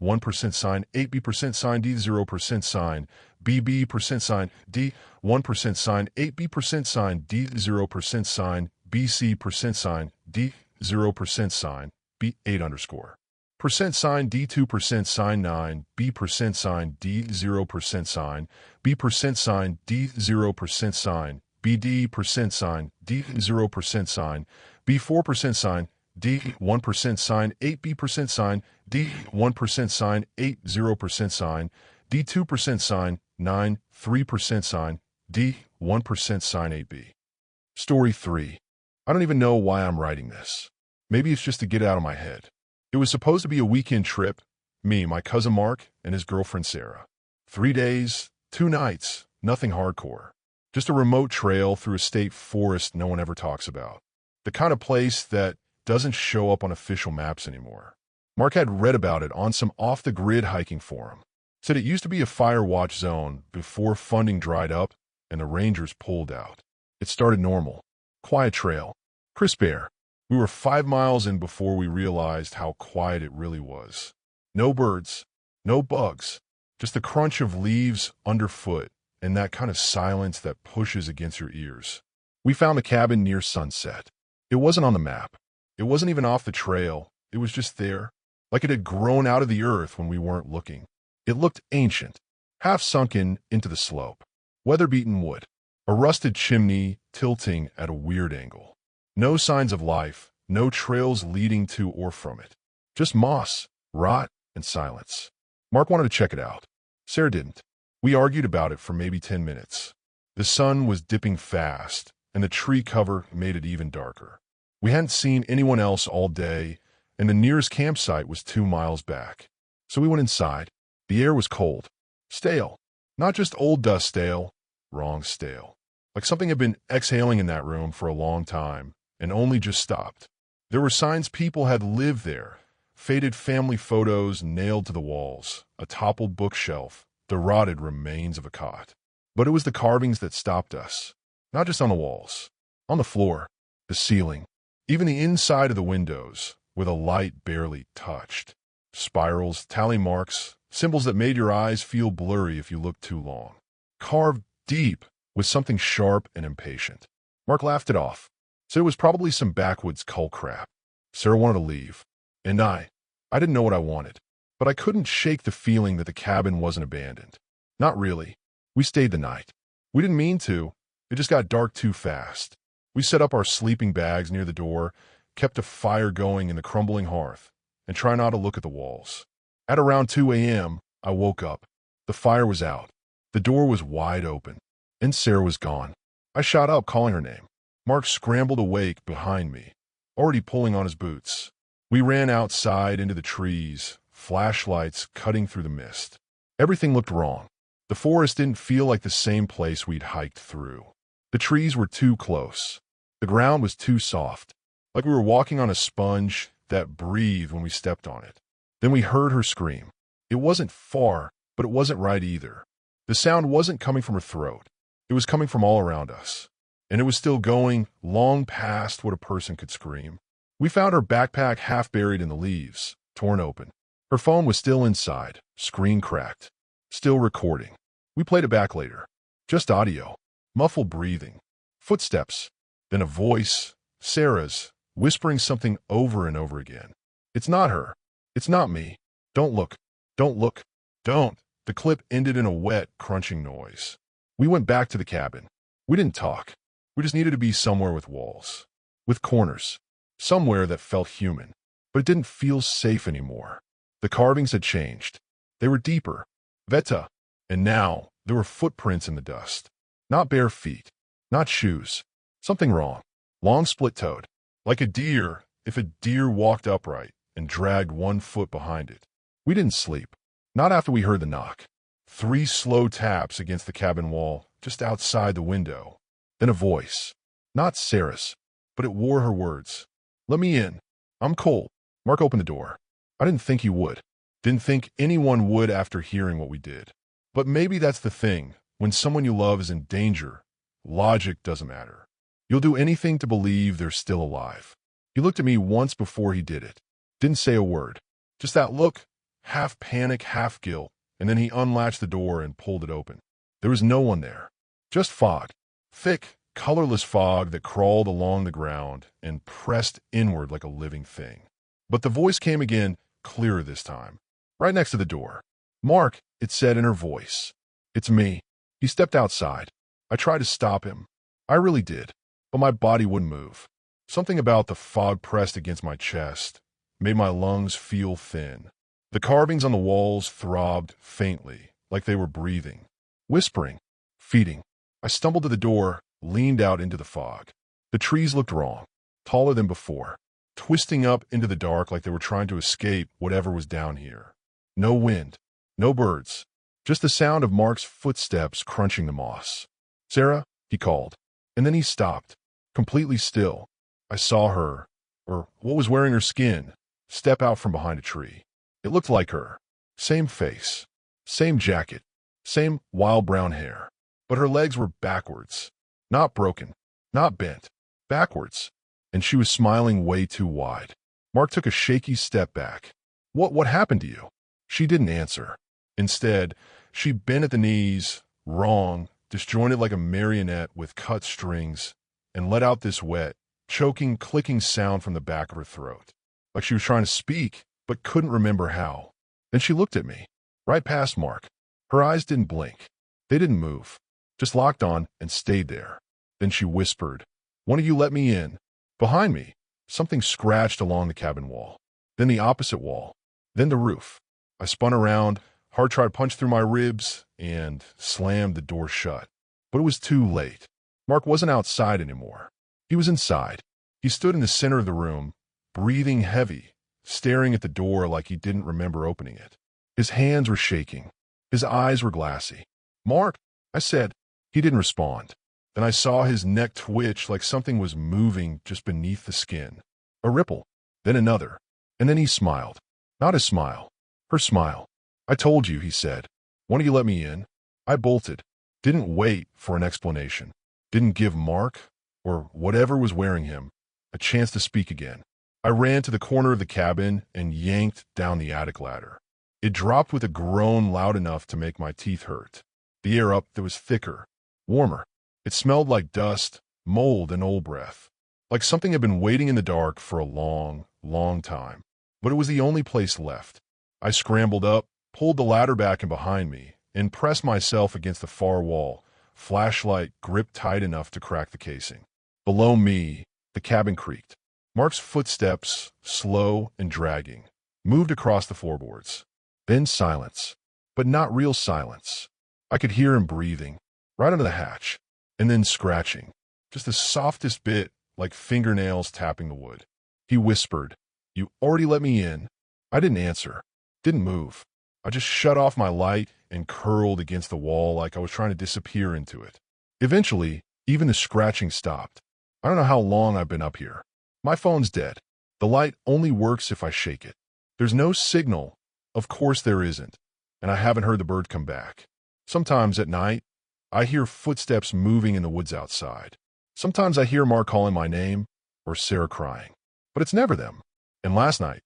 1% sign 8b% sign d 0% sign bb% sign d 1% sign 8b% sign d 0% sign bc% sign d 0% sign b 8 underscore percent sign d 2% sign 9 b% sign d 0% sign b% sign d 0% sign bd% sign d 0% sign b4% sign d 1% sign 8b% sign d 1% sign 8 0% sign d 2% sign 9 3% sign d 1% sign 8b. Story 3. I don't even know why I'm writing this. Maybe it's just to get it out of my head. It was supposed to be a weekend trip, me, my cousin Mark, and his girlfriend Sarah. 3 days, 2 nights, nothing hardcore. Just a remote trail through a state forest no one ever talks about. The kind of place that doesn't show up on official maps anymore. Mark had read about it on some off-the-grid hiking forum. Said it used to be a fire watch zone before funding dried up, and the rangers pulled out. It started normal. Quiet trail. Crisp air. We were 5 miles in before we realized how quiet it really was. No birds. No bugs. Just the crunch of leaves underfoot and that kind of silence that pushes against your ears. We found the cabin near sunset. It wasn't on the map. It wasn't even off the trail. It was just there, like it had grown out of the earth when we weren't looking. It looked ancient, half sunken into the slope. Weather-beaten wood. A rusted chimney tilting at a weird angle. No signs of life, no trails leading to or from it. Just moss, rot, and silence. Mark wanted to check it out. Sarah didn't. We argued about it for maybe 10 minutes. The sun was dipping fast, and the tree cover made it even darker. We hadn't seen anyone else all day, and the nearest campsite was 2 miles back. So we went inside. The air was cold. Stale. Not just old dust stale. Wrong stale. Like something had been exhaling in that room for a long time, and only just stopped. There were signs people had lived there. Faded family photos nailed to the walls, a toppled bookshelf, the rotted remains of a cot. But it was the carvings that stopped us. Not just on the walls. On the floor, the ceiling, even the inside of the windows, where the light barely touched. Spirals, tally marks, symbols that made your eyes feel blurry if you looked too long. Carved deep with something sharp and impatient. Mark laughed it off. Said it was probably some backwoods cult crap. Sarah wanted to leave. And I didn't know what I wanted. But I couldn't shake the feeling that the cabin wasn't abandoned. Not really. We stayed the night. We didn't mean to. It just got dark too fast. We set up our sleeping bags near the door, kept a fire going in the crumbling hearth, and tried not to look at the walls. At around 2 a.m., I woke up. The fire was out. The door was wide open, and Sarah was gone. I shot up, calling her name. Mark scrambled awake behind me, already pulling on his boots. We ran outside into the trees, flashlights cutting through the mist. Everything looked wrong. The forest didn't feel like the same place we'd hiked through. The trees were too close. The ground was too soft, like we were walking on a sponge that breathed when we stepped on it. Then we heard her scream. It wasn't far, but it wasn't right either. The sound wasn't coming from her throat. It was coming from all around us. And it was still going long past what a person could scream. We found her backpack half buried in the leaves, torn open. Her phone was still inside, screen cracked. Still recording. We played it back later. Just audio. Muffled breathing. Footsteps. Then a voice, Sarah's, whispering something over and over again. It's not her. It's not me. Don't look. Don't look. Don't. The clip ended in a wet, crunching noise. We went back to the cabin. We didn't talk. We just needed to be somewhere with walls. With corners. Somewhere that felt human. But it didn't feel safe anymore. The carvings had changed. They were deeper. Veta. And now, there were footprints in the dust. Not bare feet. Not shoes. Something wrong. Long split-toed. Like a deer, if a deer walked upright and dragged one foot behind it. We didn't sleep. Not after we heard the knock. 3 slow taps against the cabin wall, just outside the window. Then a voice. Not Sarah's, but it wore her words. Let me in. I'm cold. Mark opened the door. I didn't think he would. Didn't think anyone would after hearing what we did. But maybe that's the thing. When someone you love is in danger, logic doesn't matter. You'll do anything to believe they're still alive. He looked at me once before he did it. Didn't say a word. Just that look, half panic, half guilt, and then he unlatched the door and pulled it open. There was no one there. Just fog. Thick, colorless fog that crawled along the ground and pressed inward like a living thing. But the voice came again, clearer this time. Right next to the door. Mark, it said in her voice. It's me. He stepped outside. I tried to stop him. I really did. But my body wouldn't move. Something about the fog pressed against my chest made my lungs feel thin. The carvings on the walls throbbed faintly, like they were breathing, whispering, feeding. I stumbled to the door, leaned out into the fog. The trees looked wrong, taller than before, twisting up into the dark like they were trying to escape whatever was down here. No wind, no birds, just the sound of Mark's footsteps crunching the moss. Sarah, he called, and then he stopped, completely still. I saw her, or what was wearing her skin, step out from behind a tree. It looked like her. Same face, same jacket, same wild brown hair. but her legs were backwards. Not broken, not bent, backwards. And she was smiling way too wide. Mark took a shaky step back. What happened to you? She didn't answer. Instead, she bent at the knees, wrong, disjointed like a marionette with cut strings, and let out this wet, choking, clicking sound from the back of her throat. Like she was trying to speak, but couldn't remember how. Then she looked at me, right past Mark. Her eyes didn't blink. They didn't move, just locked on and stayed there. Then she whispered, "One of you let me in." Behind me, something scratched along the cabin wall, then the opposite wall, then the roof. I spun around, heart tried to punch through my ribs, and slammed the door shut. But it was too late. Mark wasn't outside anymore. He was inside. He stood in the center of the room, breathing heavy, staring at the door like he didn't remember opening it. His hands were shaking. His eyes were glassy. "Mark," I said. He didn't respond. Then I saw his neck twitch like something was moving just beneath the skin. A ripple, then another, and then he smiled. Not his smile, her smile. "I told you," he said. "One of you let me in." I bolted. Didn't wait for an explanation. Didn't give Mark, or whatever was wearing him, a chance to speak again. I ran to the corner of the cabin and yanked down the attic ladder. It dropped with a groan loud enough to make my teeth hurt. The air up there was thicker, warmer. It smelled like dust, mold, and old breath. Like something had been waiting in the dark for a long, long time. But it was the only place left. I scrambled up, pulled the ladder back and behind me, and pressed myself against the far wall, flashlight gripped tight enough to crack the casing. Below me, the cabin creaked. Mark's footsteps, slow and dragging, moved across the floorboards. Then silence, but not real silence. I could hear him breathing, right under the hatch, and then scratching, just the softest bit, like fingernails tapping the wood. He whispered, "You already let me in." I didn't answer, didn't move. I just shut off my light and curled against the wall like I was trying to disappear into it. Eventually, even the scratching stopped. I don't know how long I've been up here. My phone's dead. The light only works if I shake it. There's no signal. Of course there isn't, and I haven't heard the bird come back. Sometimes at night, I hear footsteps moving in the woods outside. Sometimes I hear Mark calling my name or Sarah crying, but it's never them. And last night,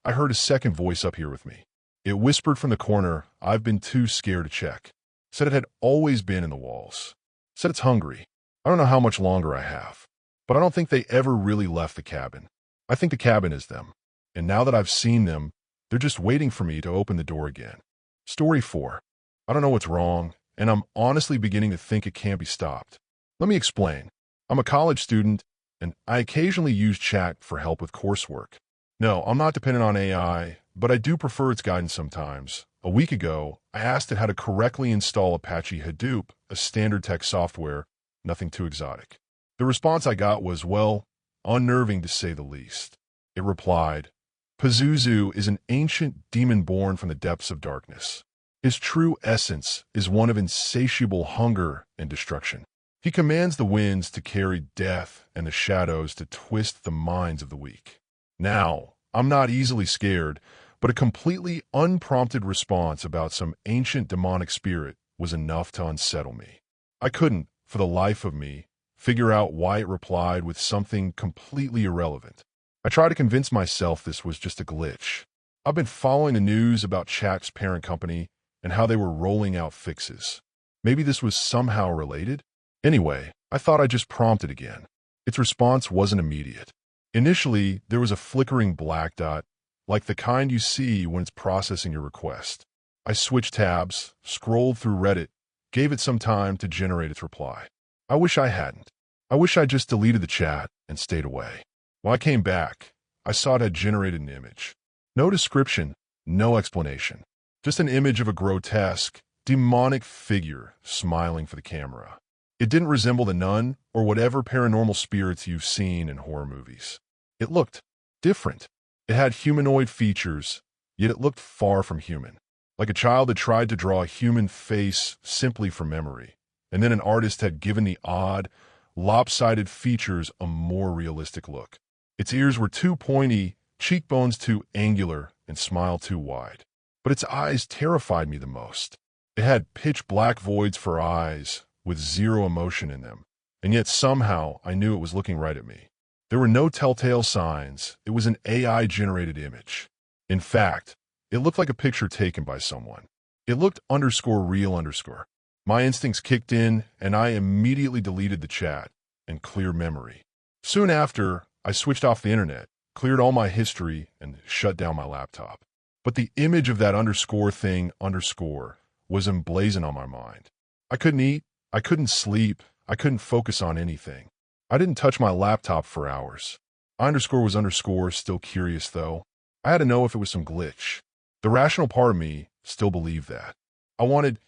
I heard a second voice up here with me. It whispered from the corner, "I've been too scared to check." Said it had always been in the walls. Said it's hungry. I don't know how much longer I have, but I don't think they ever really left the cabin. I think the cabin is them. And now that I've seen them, they're just waiting for me to open the door again. Story 4. I don't know what's wrong, and I'm honestly beginning to think it can't be stopped. Let me explain. I'm a college student, and I occasionally use chat for help with coursework. No, I'm not dependent on AI, but I do prefer its guidance sometimes. A week ago, I asked it how to correctly install Apache Hadoop, a standard tech software, nothing too exotic. The response I got was, well, unnerving to say the least. It replied, "Pazuzu is an ancient demon born from the depths of darkness. His true essence is one of insatiable hunger and destruction. He commands the winds to carry death and the shadows to twist the minds of the weak." Now, I'm not easily scared, but a completely unprompted response about some ancient demonic spirit was enough to unsettle me. I couldn't, for the life of me, figure out why it replied with something completely irrelevant. I tried to convince myself this was just a glitch. I've been following the news about Chat's parent company and how they were rolling out fixes. Maybe this was somehow related? Anyway, I thought I'd just prompt it again. Its response wasn't immediate. Initially, there was a flickering black dot, like the kind you see when it's processing your request. I switched tabs, scrolled through Reddit, gave it some time to generate its reply. I wish I hadn't. I wish I just deleted the chat and stayed away. When I came back, I saw it had generated an image. No description, no explanation. Just an image of a grotesque, demonic figure smiling for the camera. It didn't resemble the nun or whatever paranormal spirits you've seen in horror movies. It looked different. It had humanoid features, yet it looked far from human. Like a child had tried to draw a human face simply from memory, and then an artist had given the odd, lopsided features a more realistic look. Its ears were too pointy, cheekbones too angular, and smile too wide. But its eyes terrified me the most. It had pitch black voids for eyes with zero emotion in them, and yet somehow I knew it was looking right at me. There were no telltale signs. It was an AI-generated image. In fact, it looked like a picture taken by someone. It looked _real_. My instincts kicked in, and I immediately deleted the chat and cleared memory. Soon after, I switched off the internet, cleared all my history, and shut down my laptop. But the image of that _thing_ was emblazoned on my mind. I couldn't eat, I couldn't sleep, I couldn't focus on anything. I didn't touch my laptop for hours. I_was_ still curious though. I had to know if it was some glitch. The rational part of me still believed that. I wanted,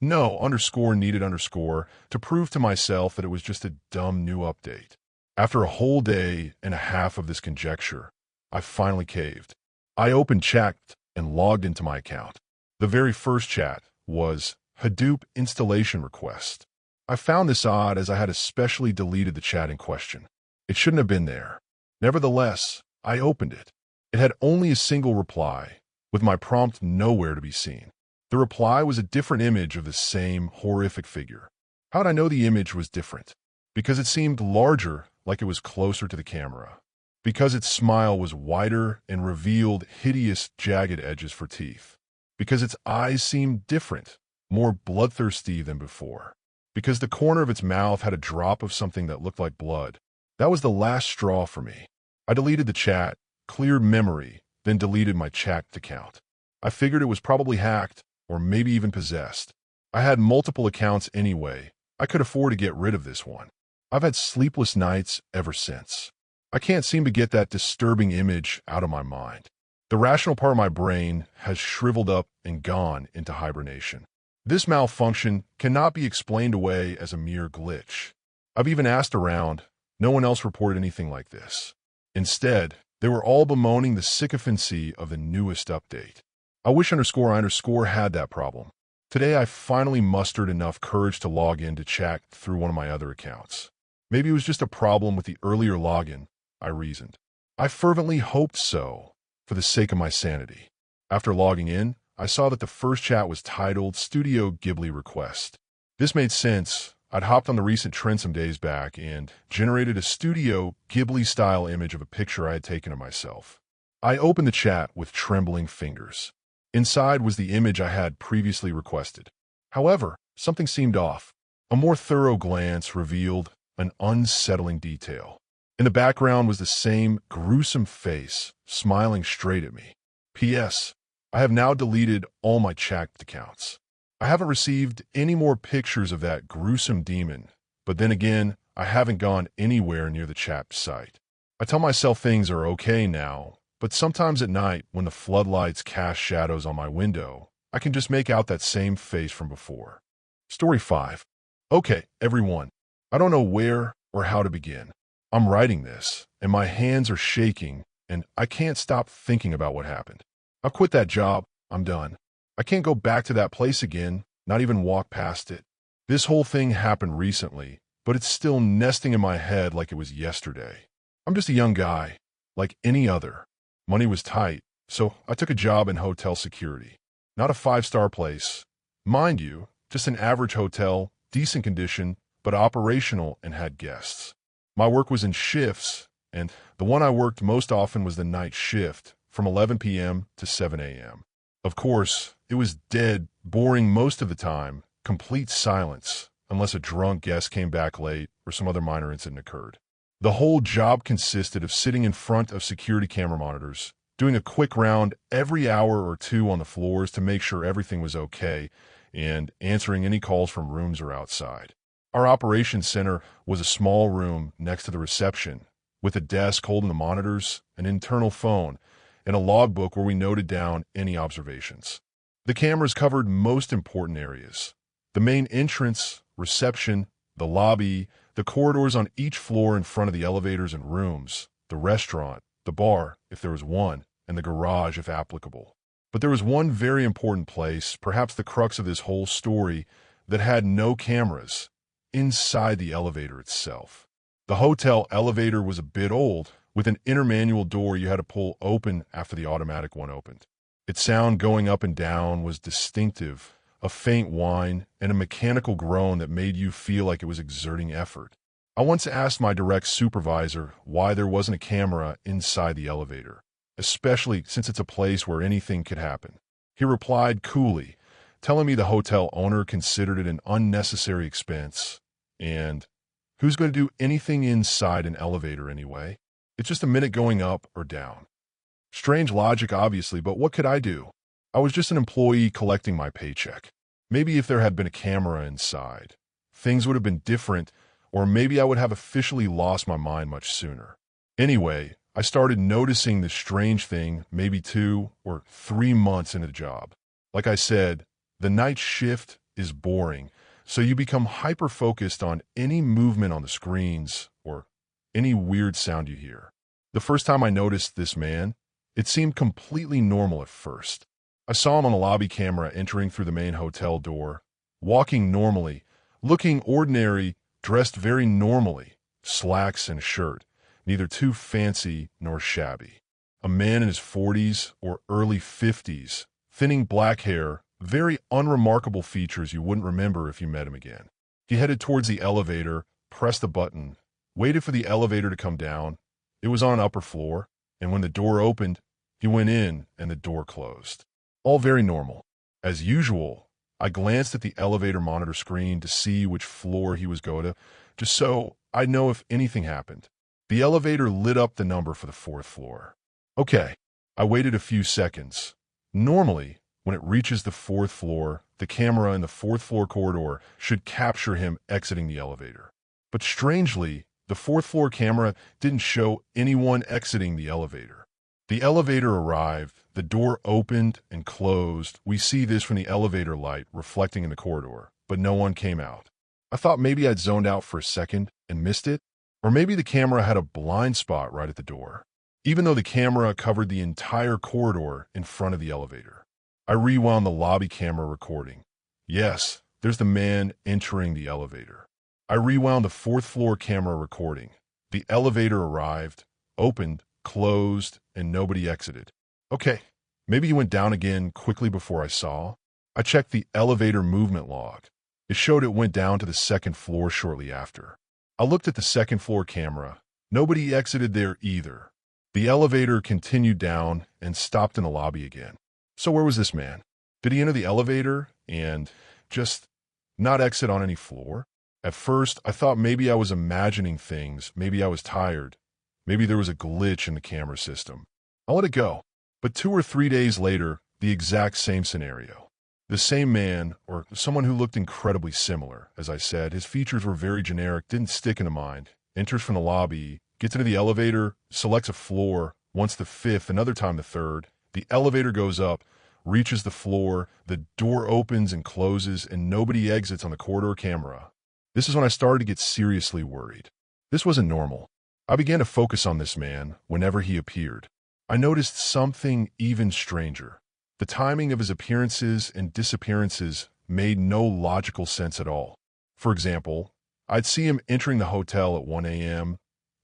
no, _needed_ to prove to myself that it was just a dumb new update. After a whole day and a half of this conjecture, I finally caved. I opened chat and logged into my account. The very first chat was Hadoop installation request. I found this odd as I had especially deleted the chat in question. It shouldn't have been there. Nevertheless, I opened it. It had only a single reply, with my prompt nowhere to be seen. The reply was a different image of the same horrific figure. How did I know the image was different? Because it seemed larger, like it was closer to the camera. Because its smile was wider and revealed hideous, jagged edges for teeth. Because its eyes seemed different, more bloodthirsty than before. Because the corner of its mouth had a drop of something that looked like blood. That was the last straw for me. I deleted the chat, cleared memory, then deleted my chat account. I figured it was probably hacked, or maybe even possessed. I had multiple accounts anyway. I could afford to get rid of this one. I've had sleepless nights ever since. I can't seem to get that disturbing image out of my mind. The rational part of my brain has shriveled up and gone into hibernation. This malfunction cannot be explained away as a mere glitch. I've even asked around. No one else reported anything like this. Instead, they were all bemoaning the sycophancy of the newest update. I wish _I_ had that problem. Today I finally mustered enough courage to log in to chat through one of my other accounts. Maybe it was just a problem with the earlier login, I reasoned. I fervently hoped so, for the sake of my sanity. After logging in, I saw that the first chat was titled Studio Ghibli Request. This made sense. I'd hopped on the recent trend some days back and generated a Studio Ghibli-style image of a picture I had taken of myself. I opened the chat with trembling fingers. Inside was the image I had previously requested. However, something seemed off. A more thorough glance revealed an unsettling detail. In the background was the same gruesome face, smiling straight at me. P.S. I have now deleted all my chat accounts. I haven't received any more pictures of that gruesome demon, but then again, I haven't gone anywhere near the chat site. I tell myself things are okay now, but sometimes at night, when the floodlights cast shadows on my window, I can just make out that same face from before. Story 5. Okay, everyone. I don't know where or how to begin. I'm writing this, and my hands are shaking, and I can't stop thinking about what happened. I've quit that job. I'm done. I can't go back to that place again, not even walk past it. This whole thing happened recently, but it's still nesting in my head like it was yesterday. I'm just a young guy, like any other. Money was tight, so I took a job in hotel security. Not a 5-star place. Mind you, just an average hotel, decent condition, but operational and had guests. My work was in shifts, and the one I worked most often was the night shift, from 11 p.m. to 7 a.m. Of course, it was dead, boring most of the time, complete silence, unless a drunk guest came back late or some other minor incident occurred. The whole job consisted of sitting in front of security camera monitors, doing a quick round every hour or two on the floors to make sure everything was okay, and answering any calls from rooms or outside. Our operations center was a small room next to the reception, with a desk holding the monitors, an internal phone, and a logbook where we noted down any observations. The cameras covered most important areas: the main entrance, reception, the lobby, the corridors on each floor in front of the elevators and rooms, the restaurant, the bar, if there was one, and the garage if applicable. But there was one very important place, perhaps the crux of this whole story, that had no cameras: inside the elevator itself. The hotel elevator was a bit old, with an inner manual door you had to pull open after the automatic one opened. Its sound going up and down was distinctive, a faint whine, and a mechanical groan that made you feel like it was exerting effort. I once asked my direct supervisor why there wasn't a camera inside the elevator, especially since it's a place where anything could happen. He replied coolly, telling me the hotel owner considered it an unnecessary expense, and who's going to do anything inside an elevator anyway? It's just a minute going up or down. Strange logic, obviously, but what could I do? I was just an employee collecting my paycheck. Maybe if there had been a camera inside, things would have been different, or maybe I would have officially lost my mind much sooner. Anyway, I started noticing this strange thing maybe 2 or 3 months into the job. Like I said, the night shift is boring, so you become hyper-focused on any movement on the screens or any weird sound you hear. The first time I noticed this man, it seemed completely normal at first. I saw him on a lobby camera entering through the main hotel door, walking normally, looking ordinary, dressed very normally, slacks and a shirt, neither too fancy nor shabby. A man in his 40s or early 50s, thinning black hair, very unremarkable features you wouldn't remember if you met him again. He headed towards the elevator, pressed the button, waited for the elevator to come down. It was on an upper floor, and when the door opened, he went in and the door closed. All very normal. As usual, I glanced at the elevator monitor screen to see which floor he was going to, just so I'd know if anything happened. The elevator lit up the number for the 4th floor. Okay, I waited a few seconds. Normally, when it reaches the 4th floor, the camera in the 4th floor corridor should capture him exiting the elevator. But strangely, the 4th floor camera didn't show anyone exiting the elevator. The elevator arrived, the door opened and closed. We see this from the elevator light reflecting in the corridor, but no one came out. I thought maybe I'd zoned out for a second and missed it, or maybe the camera had a blind spot right at the door, even though the camera covered the entire corridor in front of the elevator. I rewound the lobby camera recording. Yes, there's the man entering the elevator. I rewound the 4th floor camera recording. The elevator arrived, opened, closed, and nobody exited. Okay, maybe he went down again quickly before I saw. I checked the elevator movement log. It showed it went down to the 2nd floor shortly after. I looked at the 2nd floor camera. Nobody exited there either. The elevator continued down and stopped in the lobby again. So where was this man? Did he enter the elevator and just not exit on any floor? At first, I thought maybe I was imagining things. Maybe I was tired. Maybe there was a glitch in the camera system. I let it go. But 2 or 3 days later, the exact same scenario. The same man, or someone who looked incredibly similar. As I said, his features were very generic, didn't stick into mind. Enters from the lobby, gets into the elevator, selects a floor, once the 5th, another time the 3rd. The elevator goes up, reaches the floor, the door opens and closes, and nobody exits on the corridor camera. This is when I started to get seriously worried. This wasn't normal. I began to focus on this man whenever he appeared. I noticed something even stranger. The timing of his appearances and disappearances made no logical sense at all. For example, I'd see him entering the hotel at 1 a.m.,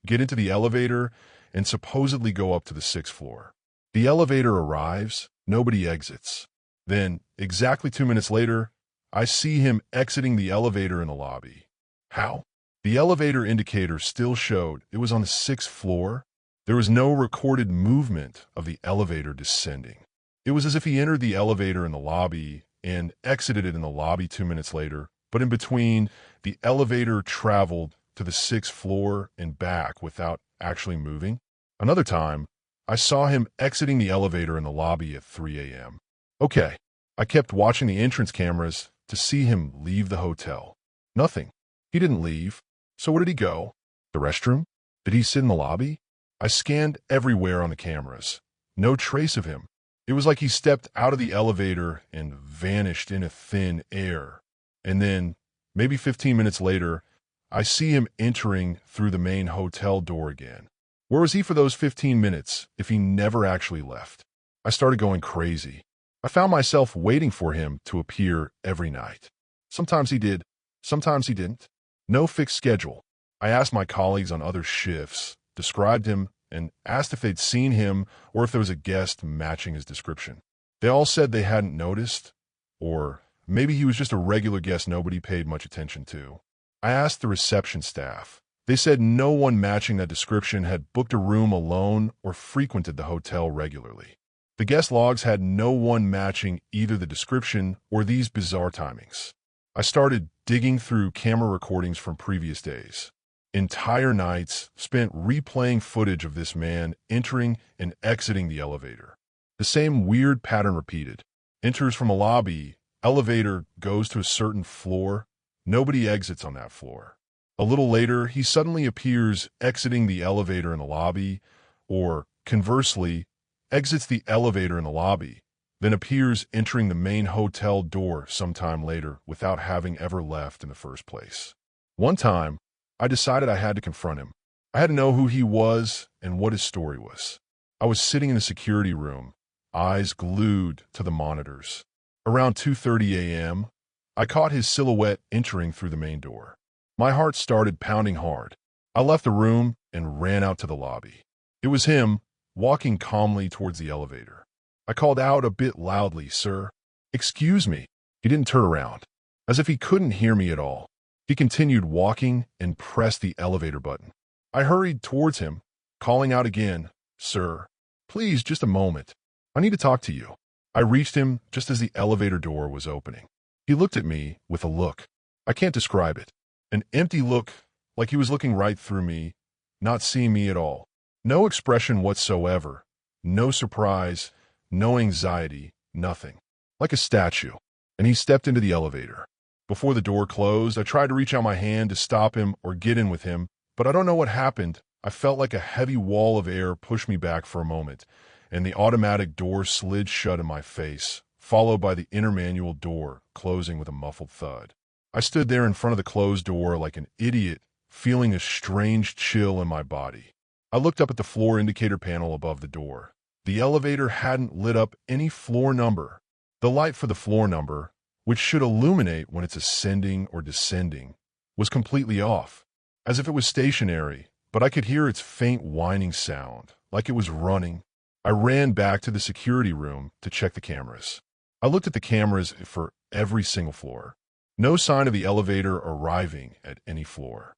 get into the elevator, and supposedly go up to the 6th floor. The elevator arrives, nobody exits. Then, exactly 2 minutes later, I see him exiting the elevator in the lobby. How? The elevator indicator still showed it was on the 6th floor. There was no recorded movement of the elevator descending. It was as if he entered the elevator in the lobby and exited it in the lobby 2 minutes later, but in between, the elevator traveled to the 6th floor and back without actually moving. Another time, I saw him exiting the elevator in the lobby at 3 a.m. Okay, I kept watching the entrance cameras to see him leave the hotel. Nothing. He didn't leave. So where did he go? The restroom? Did he sit in the lobby? I scanned everywhere on the cameras. No trace of him. It was like he stepped out of the elevator and vanished in a thin air. And then, maybe 15 minutes later, I see him entering through the main hotel door again. Where was he for those 15 minutes if he never actually left? I started going crazy. I found myself waiting for him to appear every night. Sometimes he did, sometimes he didn't. No fixed schedule. I asked my colleagues on other shifts, described him, and asked if they'd seen him or if there was a guest matching his description. They all said they hadn't noticed, or maybe he was just a regular guest nobody paid much attention to. I asked the reception staff. They said no one matching that description had booked a room alone or frequented the hotel regularly. The guest logs had no one matching either the description or these bizarre timings. I started digging through camera recordings from previous days. Entire nights spent replaying footage of this man entering and exiting the elevator. The same weird pattern repeated. Enters from a lobby, elevator goes to a certain floor, nobody exits on that floor. A little later, he suddenly appears exiting the elevator in the lobby, or conversely, exits the elevator in the lobby, then appears entering the main hotel door sometime later without having ever left in the first place. One time, I decided I had to confront him. I had to know who he was and what his story was. I was sitting in the security room, eyes glued to the monitors. Around 2:30 a.m., I caught his silhouette entering through the main door. My heart started pounding hard. I left the room and ran out to the lobby. It was him, walking calmly towards the elevator. I called out a bit loudly, "Sir, excuse me." He didn't turn around, as if he couldn't hear me at all. He continued walking and pressed the elevator button. I hurried towards him, calling out again, "Sir, please, just a moment. I need to talk to you." I reached him just as the elevator door was opening. He looked at me with a look. I can't describe it. An empty look, like he was looking right through me, not seeing me at all. No expression whatsoever. No surprise, no anxiety, nothing. Like a statue. And he stepped into the elevator. Before the door closed, I tried to reach out my hand to stop him or get in with him, but I don't know what happened. I felt like a heavy wall of air pushed me back for a moment, and the automatic door slid shut in my face, followed by the inner manual door closing with a muffled thud. I stood there in front of the closed door like an idiot, feeling a strange chill in my body. I looked up at the floor indicator panel above the door. The elevator hadn't lit up any floor number. The light for the floor number, which should illuminate when it's ascending or descending, was completely off, as if it was stationary, but I could hear its faint whining sound, like it was running. I ran back to the security room to check the cameras. I looked at the cameras for every single floor. No sign of the elevator arriving at any floor.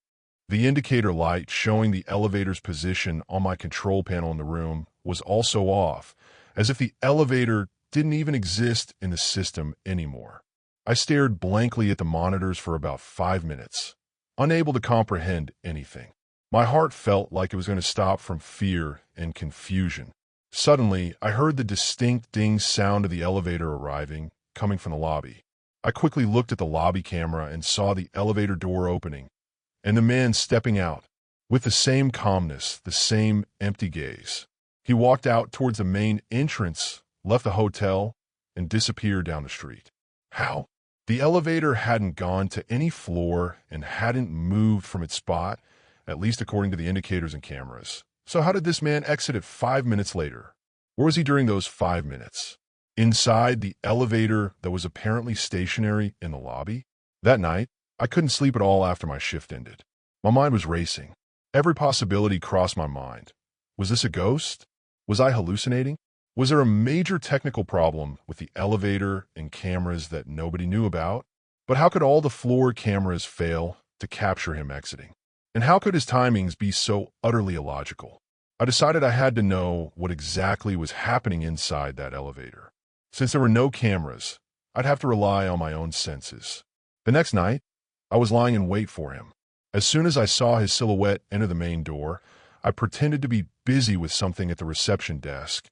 The indicator light showing the elevator's position on my control panel in the room was also off, as if the elevator didn't even exist in the system anymore. I stared blankly at the monitors for about 5 minutes, unable to comprehend anything. My heart felt like it was going to stop from fear and confusion. Suddenly, I heard the distinct ding sound of the elevator arriving, coming from the lobby. I quickly looked at the lobby camera and saw the elevator door opening, and the man stepping out, with the same calmness, the same empty gaze. He walked out towards the main entrance, left the hotel, and disappeared down the street. How? The elevator hadn't gone to any floor and hadn't moved from its spot, at least according to the indicators and cameras. So how did this man exit it 5 minutes later? Where was he during those 5 minutes? Inside the elevator that was apparently stationary in the lobby? That night, I couldn't sleep at all after my shift ended. My mind was racing. Every possibility crossed my mind. Was this a ghost? Was I hallucinating? Was there a major technical problem with the elevator and cameras that nobody knew about? But how could all the floor cameras fail to capture him exiting? And how could his timings be so utterly illogical? I decided I had to know what exactly was happening inside that elevator. Since there were no cameras, I'd have to rely on my own senses. The next night, I was lying in wait for him. As soon as I saw his silhouette enter the main door, I pretended to be busy with something at the reception desk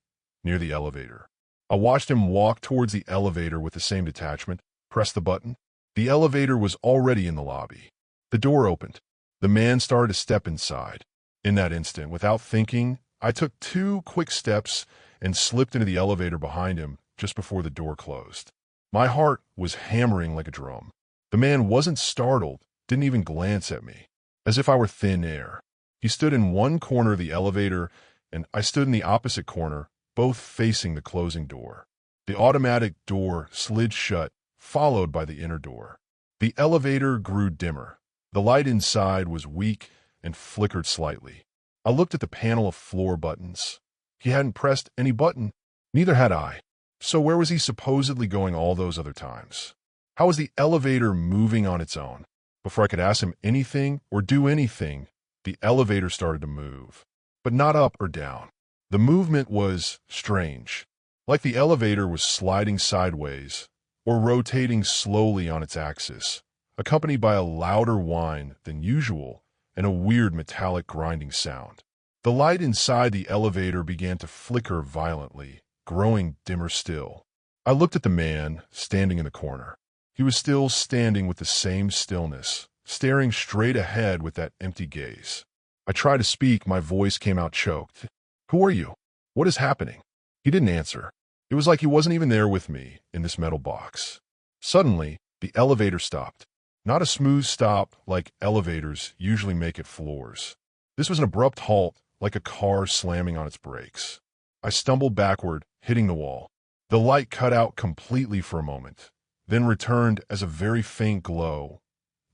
near the elevator. I watched him walk towards the elevator with the same detachment, press the button. The elevator was already in the lobby. The door opened. The man started to step inside. In that instant, without thinking, I took 2 quick steps and slipped into the elevator behind him just before the door closed. My heart was hammering like a drum. The man wasn't startled, didn't even glance at me, as if I were thin air. He stood in one corner of the elevator, and I stood in the opposite corner, both facing the closing door. The automatic door slid shut, followed by the inner door. The elevator grew dimmer. The light inside was weak and flickered slightly. I looked at the panel of floor buttons. He hadn't pressed any button. Neither had I. So where was he supposedly going all those other times? How was the elevator moving on its own? Before I could ask him anything or do anything, the elevator started to move, but not up or down. The movement was strange, like the elevator was sliding sideways or rotating slowly on its axis, accompanied by a louder whine than usual and a weird metallic grinding sound. The light inside the elevator began to flicker violently, growing dimmer still. I looked at the man standing in the corner. He was still standing with the same stillness, staring straight ahead with that empty gaze. I tried to speak, my voice came out choked. "Who are you? What is happening?" He didn't answer. It was like he wasn't even there with me in this metal box. Suddenly, the elevator stopped. Not a smooth stop like elevators usually make at floors. This was an abrupt halt, like a car slamming on its brakes. I stumbled backward, hitting the wall. The light cut out completely for a moment, then returned as a very faint glow,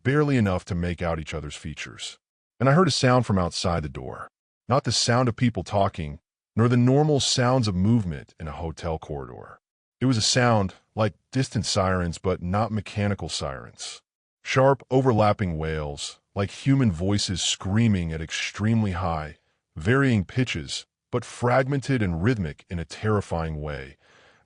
barely enough to make out each other's features. And I heard a sound from outside the door. Not the sound of people talking, nor the normal sounds of movement in a hotel corridor. It was a sound like distant sirens, but not mechanical sirens. Sharp, overlapping wails, like human voices screaming at extremely high, varying pitches, but fragmented and rhythmic in a terrifying way,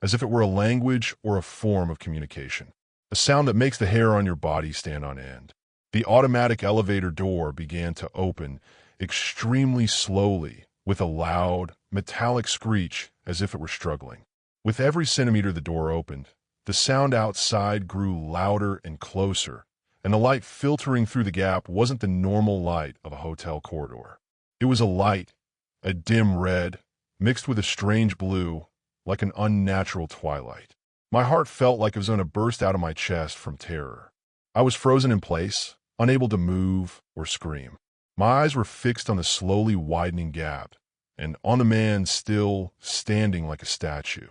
as if it were a language or a form of communication. A sound that makes the hair on your body stand on end. The automatic elevator door began to open extremely slowly, with a loud, metallic screech as if it were struggling. With every centimeter the door opened, the sound outside grew louder and closer, and the light filtering through the gap wasn't the normal light of a hotel corridor. It was a light, a dim red, mixed with a strange blue, like an unnatural twilight. My heart felt like it was going to burst out of my chest from terror. I was frozen in place, unable to move or scream. My eyes were fixed on the slowly widening gap, and on the man still standing like a statue.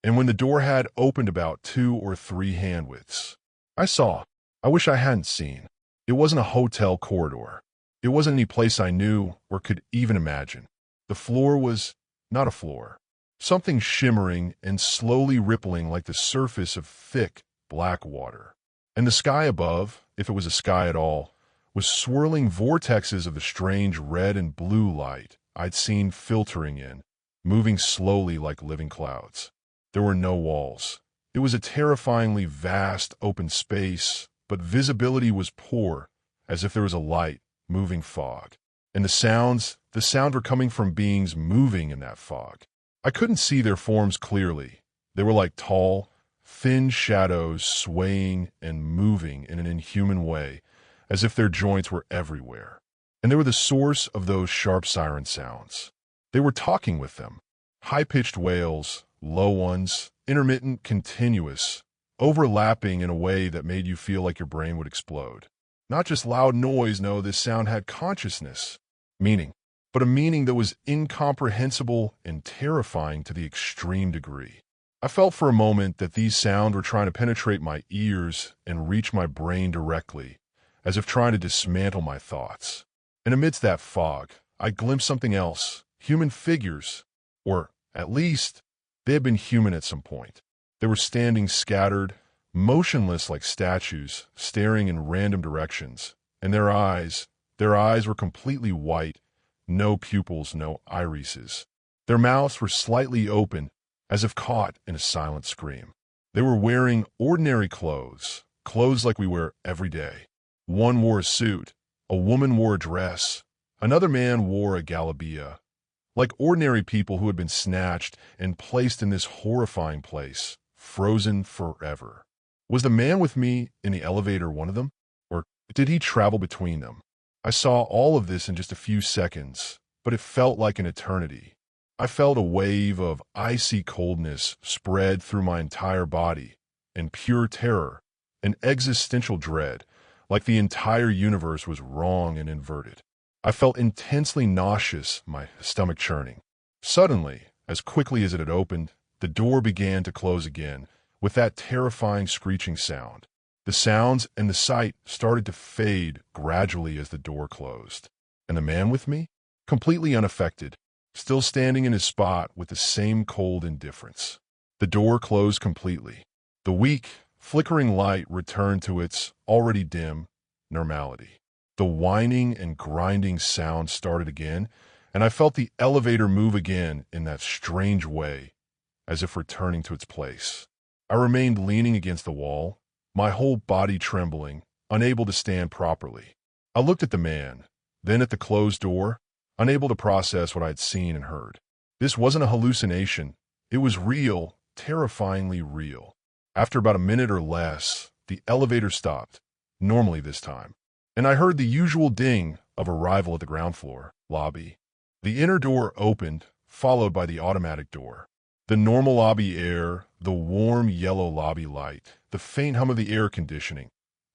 And when the door had opened about 2 or 3 hand widths, I saw. I wish I hadn't seen. It wasn't a hotel corridor. It wasn't any place I knew or could even imagine. The floor was not a floor. Something shimmering and slowly rippling like the surface of thick, black water. And the sky above, if it was a sky at all, was swirling vortexes of the strange red and blue light I'd seen filtering in, moving slowly like living clouds. There were no walls. It was a terrifyingly vast open space, but visibility was poor, as if there was a light, moving fog. And the sounds were coming from beings moving in that fog. I couldn't see their forms clearly. They were like tall, thin shadows swaying and moving in an inhuman way, as if their joints were everywhere. And they were the source of those sharp siren sounds. They were talking with them. High-pitched wails, low ones, intermittent, continuous, overlapping in a way that made you feel like your brain would explode. Not just loud noise, no, this sound had consciousness, meaning, but a meaning that was incomprehensible and terrifying to the extreme degree. I felt for a moment that these sounds were trying to penetrate my ears and reach my brain directly, as if trying to dismantle my thoughts. And amidst that fog, I glimpsed something else, human figures, or at least, they had been human at some point. They were standing scattered, motionless like statues, staring in random directions, and their eyes were completely white, no pupils, no irises. Their mouths were slightly open, as if caught in a silent scream. They were wearing ordinary clothes like we wear every day. One wore a suit, a woman wore a dress, another man wore a galabeah, like ordinary people who had been snatched and placed in this horrifying place, frozen forever. Was the man with me in the elevator one of them? Or did he travel between them? I saw all of this in just a few seconds, but it felt like an eternity. I felt a wave of icy coldness spread through my entire body, and pure terror, an existential dread, like the entire universe was wrong and inverted. I felt intensely nauseous, my stomach churning. Suddenly, as quickly as it had opened, the door began to close again, with that terrifying screeching sound. The sounds and the sight started to fade gradually as the door closed. And the man with me? Completely unaffected, still standing in his spot with the same cold indifference. The door closed completely. The weak, flickering light returned to its already dim normality. The whining and grinding sound started again, and I felt the elevator move again in that strange way, as if returning to its place. I remained leaning against the wall, my whole body trembling, unable to stand properly. I looked at the man, then at the closed door, unable to process what I had seen and heard. This wasn't a hallucination. It was real, terrifyingly real. After about a minute or less, the elevator stopped, normally this time, and I heard the usual ding of arrival at the ground floor lobby. The inner door opened, followed by the automatic door. The normal lobby air, the warm yellow lobby light, the faint hum of the air conditioning,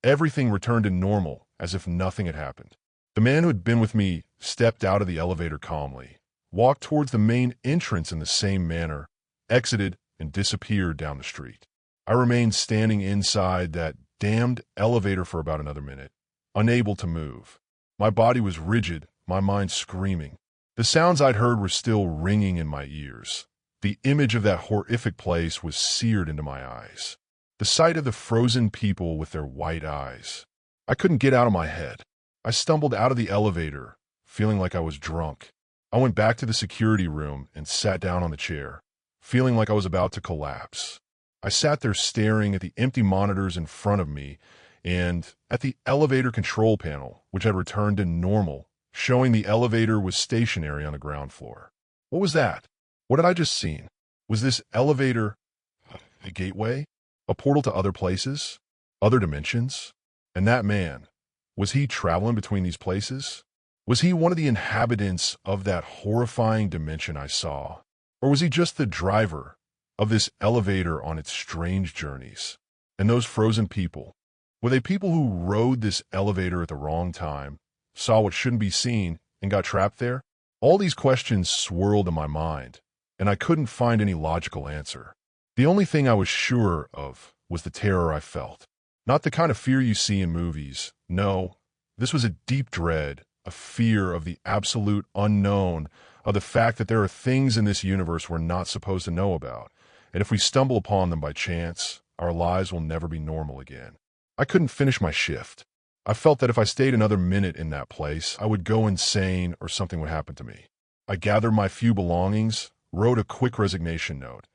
everything returned to normal as if nothing had happened. The man who had been with me stepped out of the elevator calmly, walked towards the main entrance in the same manner, exited, and disappeared down the street. I remained standing inside that damned elevator for about another minute, unable to move. My body was rigid, my mind screaming. The sounds I'd heard were still ringing in my ears. The image of that horrific place was seared into my eyes. The sight of the frozen people with their white eyes. I couldn't get out of my head. I stumbled out of the elevator, feeling like I was drunk. I went back to the security room and sat down on the chair, feeling like I was about to collapse. I sat there staring at the empty monitors in front of me and at the elevator control panel, which had returned to normal, showing the elevator was stationary on the ground floor. What was that? What had I just seen? Was this elevator a gateway? A portal to other places? Other dimensions? And that man, was he traveling between these places? Was he one of the inhabitants of that horrifying dimension I saw? Or was he just the driver of this elevator on its strange journeys? And those frozen people, were they people who rode this elevator at the wrong time, saw what shouldn't be seen, and got trapped there? All these questions swirled in my mind, and I couldn't find any logical answer. The only thing I was sure of was the terror I felt. Not the kind of fear you see in movies. No, this was a deep dread, a fear of the absolute unknown, of the fact that there are things in this universe we're not supposed to know about, and if we stumble upon them by chance, our lives will never be normal again. I couldn't finish my shift. I felt that if I stayed another minute in that place, I would go insane or something would happen to me. I gathered my few belongings, wrote a quick resignation note,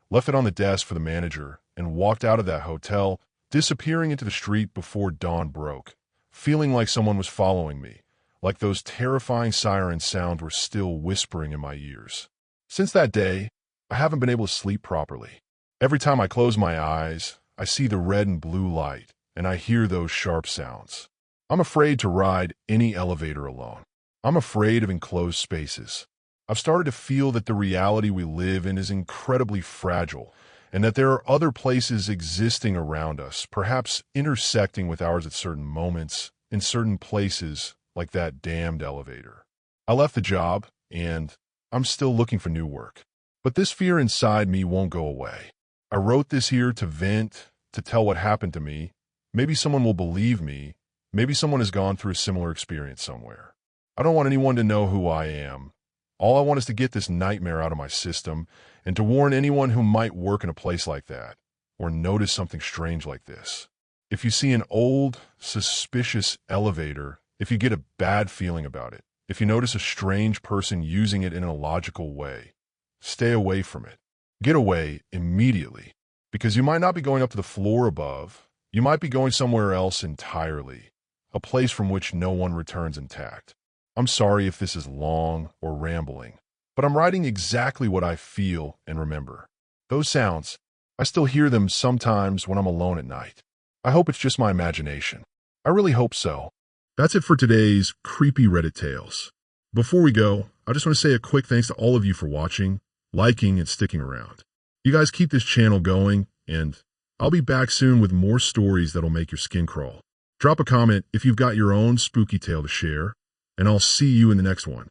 left it on the desk for the manager, and walked out of that hotel, disappearing into the street before dawn broke, feeling like someone was following me, like those terrifying siren sounds were still whispering in my ears. Since that day, I haven't been able to sleep properly. Every time I close my eyes, I see the red and blue light, and I hear those sharp sounds. I'm afraid to ride any elevator alone. I'm afraid of enclosed spaces. I've started to feel that the reality we live in is incredibly fragile, and that there are other places existing around us, perhaps intersecting with ours at certain moments, in certain places, like that damned elevator. I left the job, and I'm still looking for new work. But this fear inside me won't go away. I wrote this here to vent, to tell what happened to me. Maybe someone will believe me. Maybe someone has gone through a similar experience somewhere. I don't want anyone to know who I am. All I want is to get this nightmare out of my system and to warn anyone who might work in a place like that or notice something strange like this. If you see an old, suspicious elevator, if you get a bad feeling about it, if you notice a strange person using it in an illogical way, stay away from it. Get away immediately, because you might not be going up to the floor above. You might be going somewhere else entirely, a place from which no one returns intact. I'm sorry if this is long or rambling, but I'm writing exactly what I feel and remember. Those sounds, I still hear them sometimes when I'm alone at night. I hope it's just my imagination. I really hope so. That's it for today's creepy Reddit tales. Before we go, I just want to say a quick thanks to all of you for watching, liking, and sticking around. You guys keep this channel going, and I'll be back soon with more stories that'll make your skin crawl. Drop a comment if you've got your own spooky tale to share, and I'll see you in the next one.